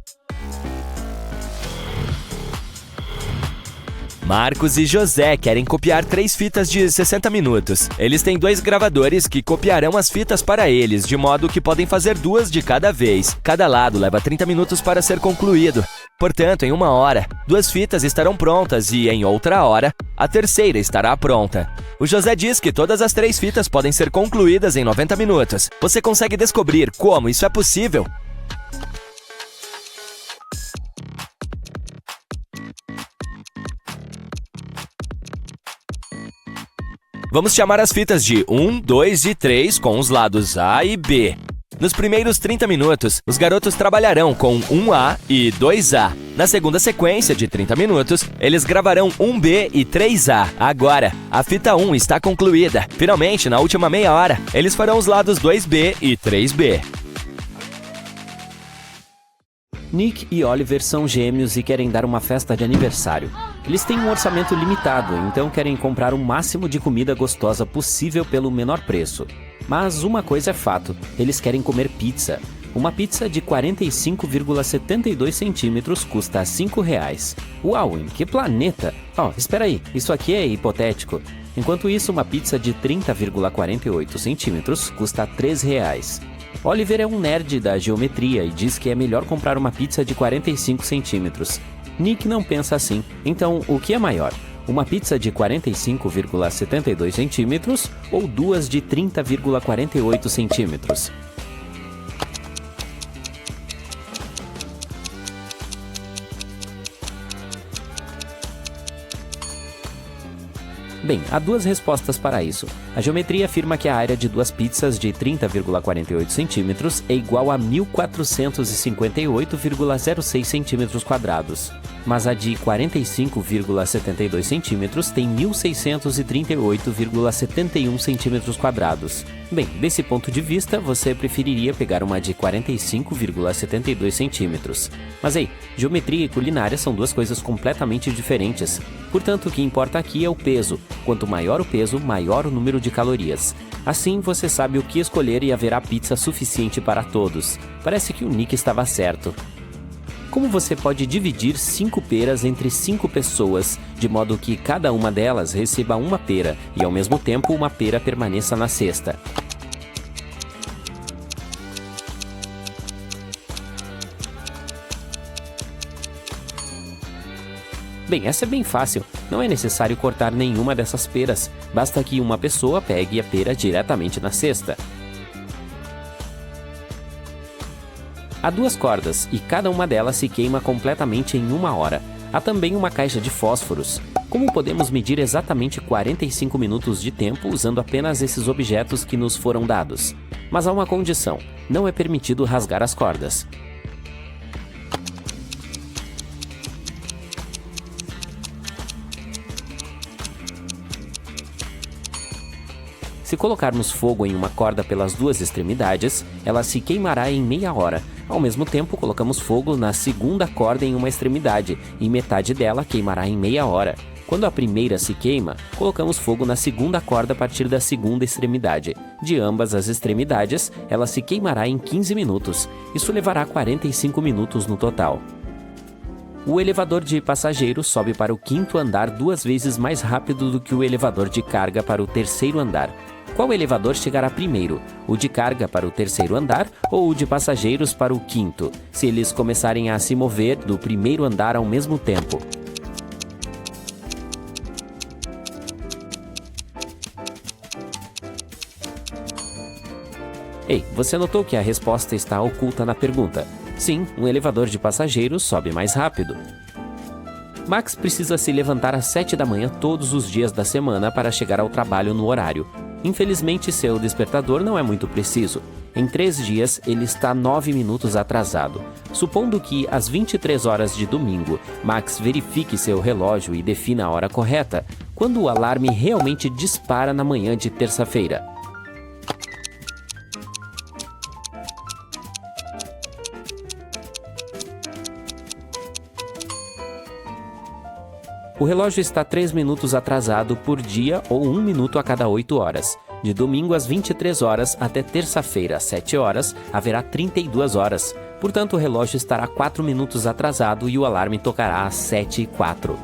Marcos e José querem copiar 3 fitas de 60 minutos. Eles têm 2 gravadores que copiarão as fitas para eles, de modo que podem fazer 2 de cada vez. Cada lado leva 30 minutos para ser concluído. Portanto, em 1 hora, 2 fitas estarão prontas e, em outra hora, a terceira estará pronta. O José diz que todas as 3 fitas podem ser concluídas em 90 minutos. Você consegue descobrir como isso é possível? Vamos chamar as fitas de 1, 2 e 3 com os lados A e B. Nos primeiros 30 minutos, os garotos trabalharão com 1A e 2A. Na segunda sequência de 30 minutos, eles gravarão 1B e 3A. Agora, a fita 1 está concluída. Finalmente, na última meia hora, eles farão os lados 2B e 3B. Nick e Oliver são gêmeos e querem dar uma festa de aniversário. Eles têm um orçamento limitado, então querem comprar o máximo de comida gostosa possível pelo menor preço. Mas uma coisa é fato, eles querem comer pizza. Uma pizza de 45,72 centímetros custa R$5. Uau, em que planeta? Espera aí, isso aqui é hipotético. Enquanto isso, uma pizza de 30,48 centímetros custa R$3. Oliver é um nerd da geometria e diz que é melhor comprar uma pizza de 45 centímetros. Nick não pensa assim. Então, o que é maior? Uma pizza de 45,72 centímetros ou 2 de 30,48 centímetros? Bem, há 2 respostas para isso. A geometria afirma que a área de 2 pizzas de 30,48 centímetros é igual a 1.458,06 centímetros quadrados. Mas a de 45,72 centímetros tem 1.638,71 centímetros quadrados. Bem, desse ponto de vista, você preferiria pegar uma de 45,72 centímetros. Mas geometria e culinária são 2 coisas completamente diferentes. Portanto, o que importa aqui é o peso. Quanto maior o peso, maior o número de calorias. Assim, você sabe o que escolher e haverá pizza suficiente para todos. Parece que o Nick estava certo. Como você pode dividir 5 peras entre 5 pessoas, de modo que cada uma delas receba uma pera e, ao mesmo tempo, uma pera permaneça na cesta? Bem, essa é bem fácil. Não é necessário cortar nenhuma dessas peras. Basta que uma pessoa pegue a pera diretamente na cesta. Há 2 cordas e cada uma delas se queima completamente em 1 hora. Há também uma caixa de fósforos. Como podemos medir exatamente 45 minutos de tempo usando apenas esses objetos que nos foram dados? Mas há uma condição: não é permitido rasgar as cordas. Se colocarmos fogo em uma corda pelas 2 extremidades, ela se queimará em meia hora. Ao mesmo tempo, colocamos fogo na segunda corda em uma extremidade, e metade dela queimará em meia hora. Quando a primeira se queima, colocamos fogo na segunda corda a partir da segunda extremidade. De ambas as extremidades, ela se queimará em 15 minutos. Isso levará 45 minutos no total. O elevador de passageiros sobe para o 5º andar 2 vezes mais rápido do que o elevador de carga para o 3º andar. Qual elevador chegará primeiro? O de carga para o 3º andar ou o de passageiros para o 5º, se eles começarem a se mover do 1º andar ao mesmo tempo? Você notou que a resposta está oculta na pergunta? Sim, um elevador de passageiros sobe mais rápido. Max precisa se levantar às 7 da manhã todos os dias da semana para chegar ao trabalho no horário. Infelizmente, seu despertador não é muito preciso. Em 3 dias, ele está 9 minutos atrasado. Supondo que, às 23 horas de domingo, Max verifique seu relógio e defina a hora correta, quando o alarme realmente dispara na manhã de terça-feira. O relógio está 3 minutos atrasado por dia ou 1 minuto a cada 8 horas. De domingo às 23 horas até terça-feira às 7 horas, haverá 32 horas. Portanto, o relógio estará 4 minutos atrasado e o alarme tocará às 7h04.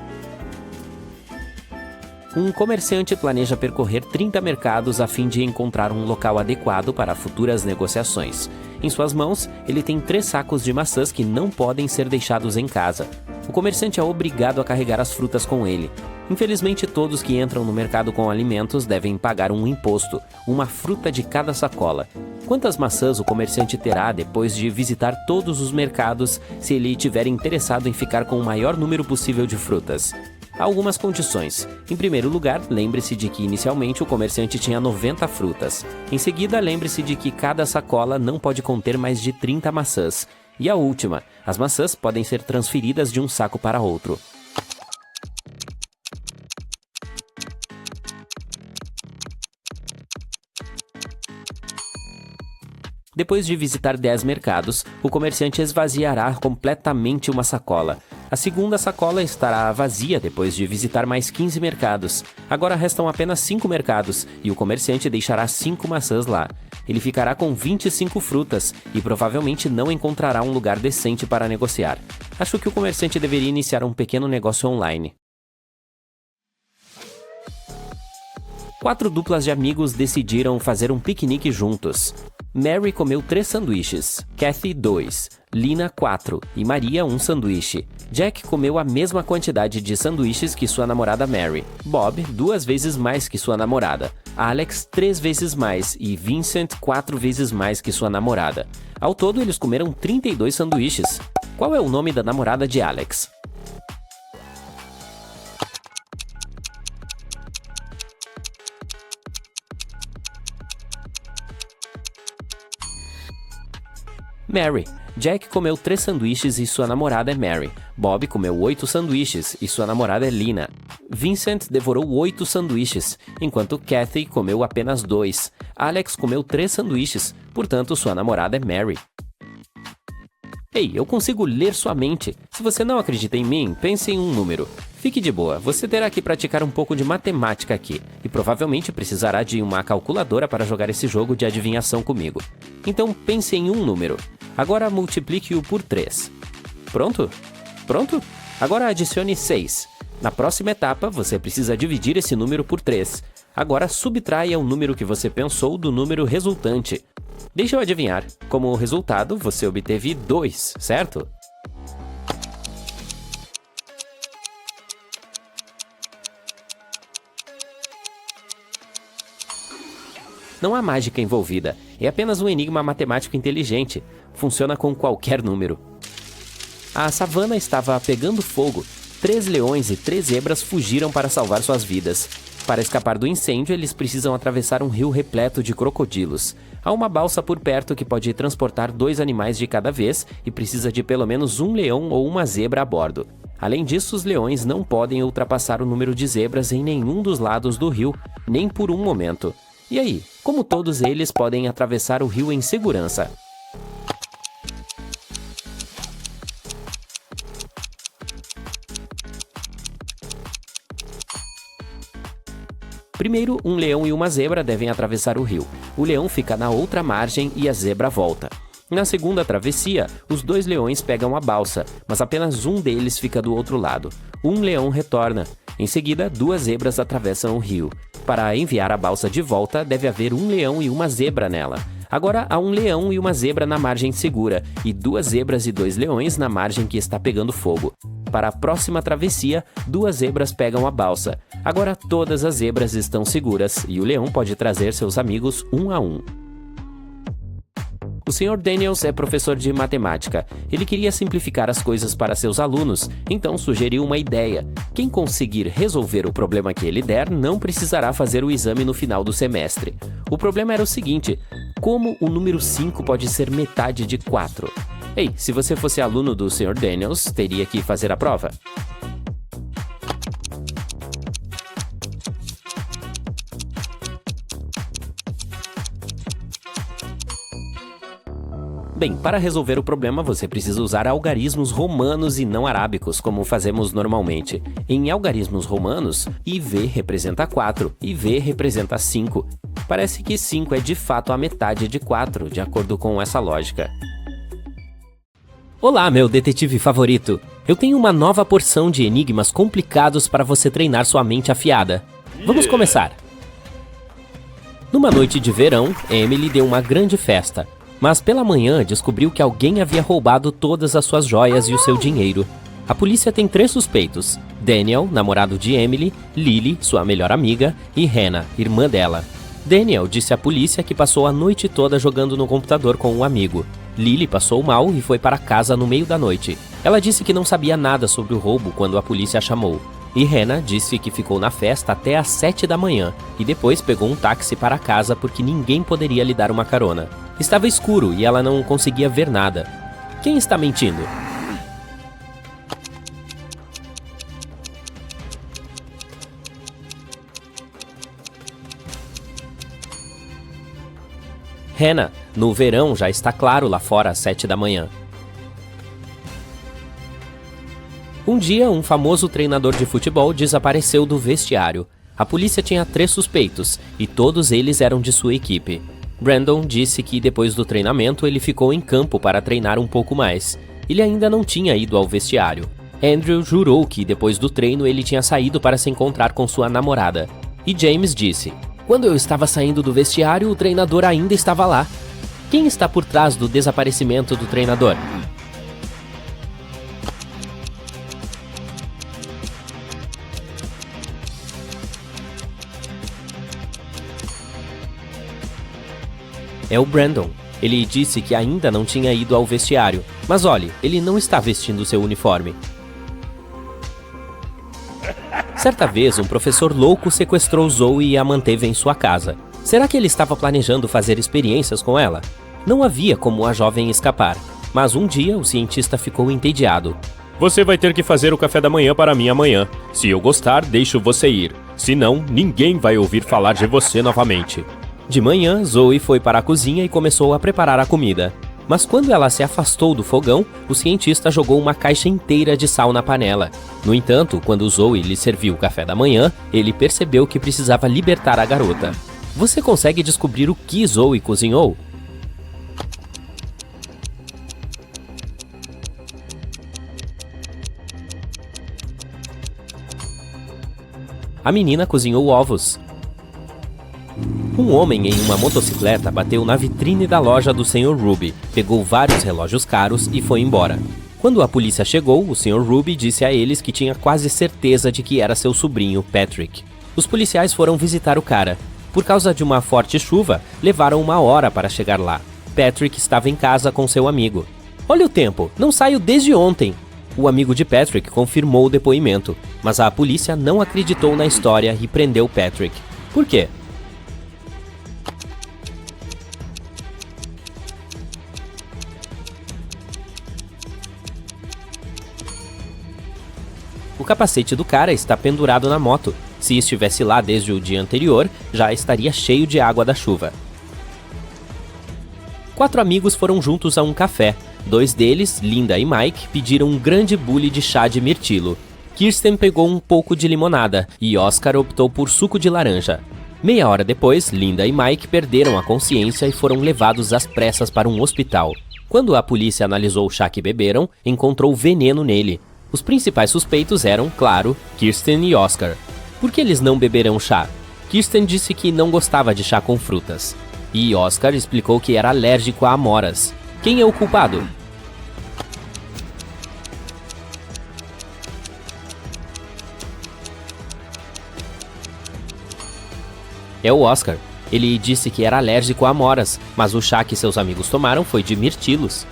Um comerciante planeja percorrer 30 mercados a fim de encontrar um local adequado para futuras negociações. Em suas mãos, ele tem 3 sacos de maçãs que não podem ser deixados em casa. O comerciante é obrigado a carregar as frutas com ele. Infelizmente, todos que entram no mercado com alimentos devem pagar um imposto, uma fruta de cada sacola. Quantas maçãs o comerciante terá depois de visitar todos os mercados se ele estiver interessado em ficar com o maior número possível de frutas? Há algumas condições. Em primeiro lugar, lembre-se de que inicialmente o comerciante tinha 90 frutas. Em seguida, lembre-se de que cada sacola não pode conter mais de 30 maçãs. E a última, as maçãs podem ser transferidas de um saco para outro. Depois de visitar 10 mercados, o comerciante esvaziará completamente uma sacola. A segunda sacola estará vazia depois de visitar mais 15 mercados. Agora restam apenas 5 mercados e o comerciante deixará 5 maçãs lá. Ele ficará com 25 frutas e provavelmente não encontrará um lugar decente para negociar. Acho que o comerciante deveria iniciar um pequeno negócio online. 4 duplas de amigos decidiram fazer um piquenique juntos. Mary comeu 3 sanduíches, Kathy 2, Lina 4 e Maria 1 sanduíche. Jack comeu a mesma quantidade de sanduíches que sua namorada Mary. Bob 2 vezes mais que sua namorada. Alex 3 vezes mais e Vincent 4 vezes mais que sua namorada. Ao todo, eles comeram 32 sanduíches. Qual é o nome da namorada de Alex? Mary. Jack comeu 3 sanduíches e sua namorada é Mary. Bob comeu 8 sanduíches e sua namorada é Lina. Vincent devorou 8 sanduíches, enquanto Kathy comeu apenas 2. Alex comeu 3 sanduíches, portanto sua namorada é Mary. Ei, eu consigo ler sua mente. Se você não acredita em mim, pense em um número. Fique de boa, você terá que praticar um pouco de matemática aqui, e provavelmente precisará de uma calculadora para jogar esse jogo de adivinhação comigo. Então pense em um número. Agora multiplique-o por 3. Pronto? Pronto? Agora adicione 6. Na próxima etapa, você precisa dividir esse número por 3. Agora subtraia o número que você pensou do número resultante. Deixa eu adivinhar. Como resultado, você obteve 2, certo? Não há mágica envolvida, é apenas um enigma matemático inteligente. Funciona com qualquer número. A savana estava pegando fogo. 3 leões e 3 zebras fugiram para salvar suas vidas. Para escapar do incêndio, eles precisam atravessar um rio repleto de crocodilos. Há uma balsa por perto que pode transportar 2 animais de cada vez e precisa de pelo menos um leão ou uma zebra a bordo. Além disso, os leões não podem ultrapassar o número de zebras em nenhum dos lados do rio, nem por um momento. E aí, como todos eles podem atravessar o rio em segurança? Primeiro, um leão e uma zebra devem atravessar o rio. O leão fica na outra margem e a zebra volta. Na segunda travessia, os 2 leões pegam a balsa, mas apenas um deles fica do outro lado. Um leão retorna. Em seguida, 2 zebras atravessam o rio. Para enviar a balsa de volta, deve haver um leão e uma zebra nela. Agora há um leão e uma zebra na margem segura, e 2 zebras e 2 leões na margem que está pegando fogo. Para a próxima travessia, 2 zebras pegam a balsa. Agora todas as zebras estão seguras, e o leão pode trazer seus amigos um a um. O Sr. Daniels é professor de matemática. Ele queria simplificar as coisas para seus alunos, então sugeriu uma ideia. Quem conseguir resolver o problema que ele der não precisará fazer o exame no final do semestre. O problema era o seguinte: como o número 5 pode ser metade de 4? Ei, se você fosse aluno do Sr. Daniels, teria que fazer a prova. Bem, para resolver o problema você precisa usar algarismos romanos e não arábicos, como fazemos normalmente. Em algarismos romanos, IV representa 4, IV representa 5. Parece que 5 é de fato a metade de 4, de acordo com essa lógica. Olá, meu detetive favorito! Eu tenho uma nova porção de enigmas complicados para você treinar sua mente afiada. Vamos começar! Numa noite de verão, Emily deu uma grande festa, mas pela manhã descobriu que alguém havia roubado todas as suas joias e o seu dinheiro. A polícia tem 3 suspeitos: Daniel, namorado de Emily, Lily, sua melhor amiga, e Hannah, irmã dela. Daniel disse à polícia que passou a noite toda jogando no computador com um amigo. Lily passou mal e foi para casa no meio da noite. Ela disse que não sabia nada sobre o roubo quando a polícia a chamou. E Hannah disse que ficou na festa até às 7 da manhã e depois pegou um táxi para casa porque ninguém poderia lhe dar uma carona. Estava escuro e ela não conseguia ver nada. Quem está mentindo? Hannah, no verão já está claro lá fora às 7 da manhã. Um dia, um famoso treinador de futebol desapareceu do vestiário. A polícia tinha 3 suspeitos, e todos eles eram de sua equipe. Brandon disse que depois do treinamento ele ficou em campo para treinar um pouco mais. Ele ainda não tinha ido ao vestiário. Andrew jurou que depois do treino ele tinha saído para se encontrar com sua namorada. E James disse: "Quando eu estava saindo do vestiário, o treinador ainda estava lá." Quem está por trás do desaparecimento do treinador? É o Brandon. Ele disse que ainda não tinha ido ao vestiário. Mas olhe, ele não está vestindo seu uniforme. Certa vez, um professor louco sequestrou Zoe e a manteve em sua casa. Será que ele estava planejando fazer experiências com ela? Não havia como a jovem escapar. Mas um dia, o cientista ficou entediado. Você vai ter que fazer o café da manhã para mim amanhã. Se eu gostar, deixo você ir. Se não, ninguém vai ouvir falar de você novamente. De manhã, Zoe foi para a cozinha e começou a preparar a comida. Mas quando ela se afastou do fogão, o cientista jogou uma caixa inteira de sal na panela. No entanto, quando Zoe lhe serviu o café da manhã, ele percebeu que precisava libertar a garota. Você consegue descobrir o que Zoe cozinhou? A menina cozinhou ovos. Um homem em uma motocicleta bateu na vitrine da loja do Sr. Ruby, pegou vários relógios caros e foi embora. Quando a polícia chegou, o Sr. Ruby disse a eles que tinha quase certeza de que era seu sobrinho, Patrick. Os policiais foram visitar o cara. Por causa de uma forte chuva, levaram 1 hora para chegar lá. Patrick estava em casa com seu amigo. "Olha o tempo, não saio desde ontem." O amigo de Patrick confirmou o depoimento, mas a polícia não acreditou na história e prendeu Patrick. Por quê? O capacete do cara está pendurado na moto. Se estivesse lá desde o dia anterior, já estaria cheio de água da chuva. 4 amigos foram juntos a um café. 2 deles, Linda e Mike, pediram um grande bule de chá de mirtilo. Kirsten pegou um pouco de limonada e Oscar optou por suco de laranja. Meia hora depois, Linda e Mike perderam a consciência e foram levados às pressas para um hospital. Quando a polícia analisou o chá que beberam, encontrou veneno nele. Os principais suspeitos eram, claro, Kirsten e Oscar. Por que eles não beberam chá? Kirsten disse que não gostava de chá com frutas. E Oscar explicou que era alérgico a amoras. Quem é o culpado? É o Oscar. Ele disse que era alérgico a amoras, mas o chá que seus amigos tomaram foi de mirtilos.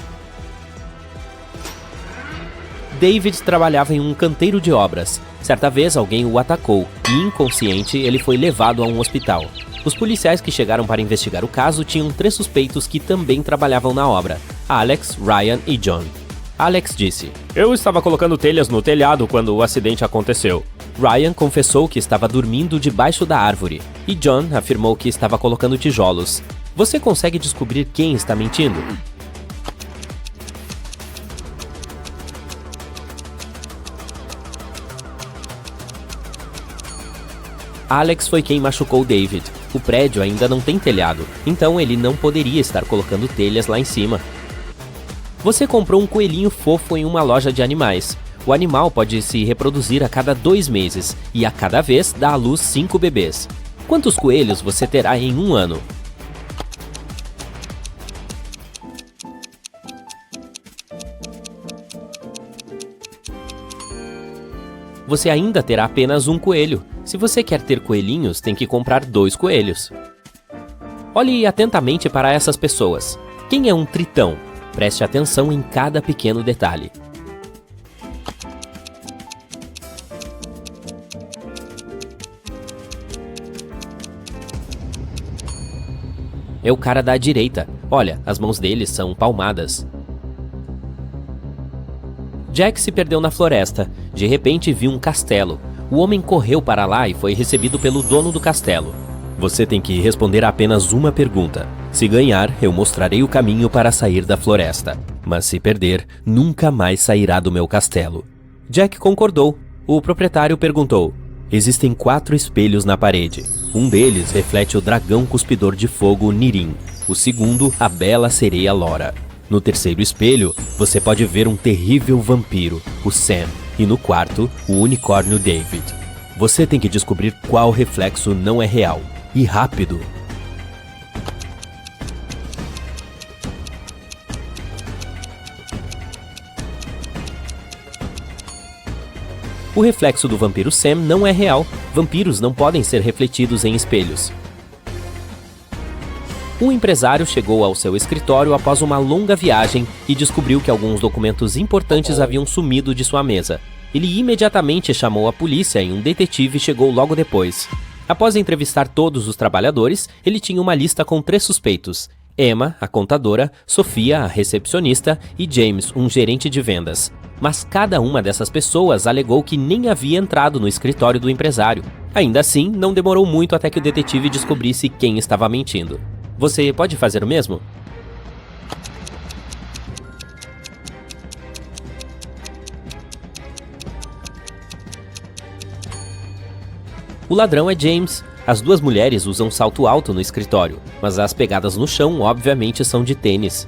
David trabalhava em um canteiro de obras. Certa vez alguém o atacou e, inconsciente, ele foi levado a um hospital. Os policiais que chegaram para investigar o caso tinham 3 suspeitos que também trabalhavam na obra: Alex, Ryan e John. Alex disse: "Eu estava colocando telhas no telhado quando o acidente aconteceu." Ryan confessou que estava dormindo debaixo da árvore. E John afirmou que estava colocando tijolos. Você consegue descobrir quem está mentindo? Alex foi quem machucou David. O prédio ainda não tem telhado, então ele não poderia estar colocando telhas lá em cima. Você comprou um coelhinho fofo em uma loja de animais. O animal pode se reproduzir a cada 2 meses e a cada vez dá à luz 5 bebês. Quantos coelhos você terá em um ano? Você ainda terá apenas um coelho. Se você quer ter coelhinhos, tem que comprar 2 coelhos. Olhe atentamente para essas pessoas. Quem é um tritão? Preste atenção em cada pequeno detalhe. É o cara da direita. Olha, as mãos dele são palmadas. Jack se perdeu na floresta. De repente viu um castelo. O homem correu para lá e foi recebido pelo dono do castelo. Você tem que responder a apenas uma pergunta. Se ganhar, eu mostrarei o caminho para sair da floresta. Mas se perder, nunca mais sairá do meu castelo. Jack concordou. O proprietário perguntou: existem 4 espelhos na parede. Um deles reflete o dragão cuspidor de fogo Nirim. O segundo, a bela sereia Laura. No terceiro espelho, você pode ver um terrível vampiro, o Sam. E no quarto, o unicórnio David. Você tem que descobrir qual reflexo não é real. E rápido! O reflexo do vampiro Sam não é real. Vampiros não podem ser refletidos em espelhos. Um empresário chegou ao seu escritório após uma longa viagem e descobriu que alguns documentos importantes haviam sumido de sua mesa. Ele imediatamente chamou a polícia e um detetive chegou logo depois. Após entrevistar todos os trabalhadores, ele tinha uma lista com 3 suspeitos: Emma, a contadora, Sofia, a recepcionista, e James, um gerente de vendas. Mas cada uma dessas pessoas alegou que nem havia entrado no escritório do empresário. Ainda assim, não demorou muito até que o detetive descobrisse quem estava mentindo. Você pode fazer o mesmo? O ladrão é James. As 2 mulheres usam salto alto no escritório, mas as pegadas no chão obviamente são de tênis.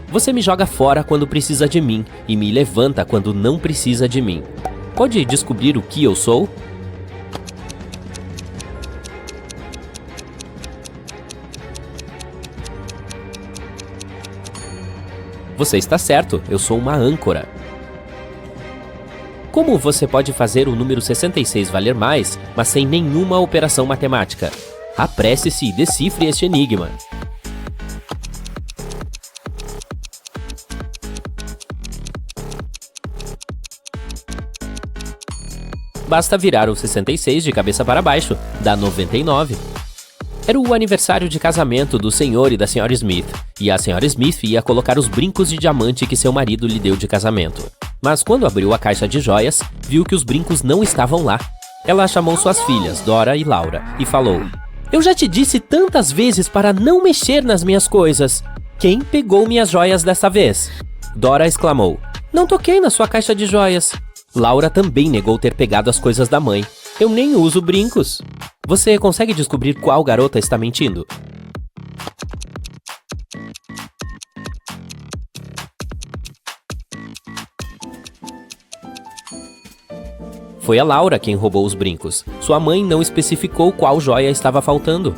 Você me joga fora quando precisa de mim e me levanta quando não precisa de mim. Pode descobrir o que eu sou? Você está certo, eu sou uma âncora. Como você pode fazer o número 66 valer mais, mas sem nenhuma operação matemática? Apresse-se e decifre este enigma. Basta virar o 66 de cabeça para baixo, dá 99. Era o aniversário de casamento do senhor e da senhora Smith, e a senhora Smith ia colocar os brincos de diamante que seu marido lhe deu de casamento. Mas quando abriu a caixa de joias, viu que os brincos não estavam lá. Ela chamou suas filhas, Dora e Laura, e falou: eu já te disse tantas vezes para não mexer nas minhas coisas. Quem pegou minhas joias dessa vez? Dora exclamou: não toquei na sua caixa de joias. Laura também negou ter pegado as coisas da mãe. Eu nem uso brincos. Você consegue descobrir qual garota está mentindo? Foi a Laura quem roubou os brincos. Sua mãe não especificou qual joia estava faltando.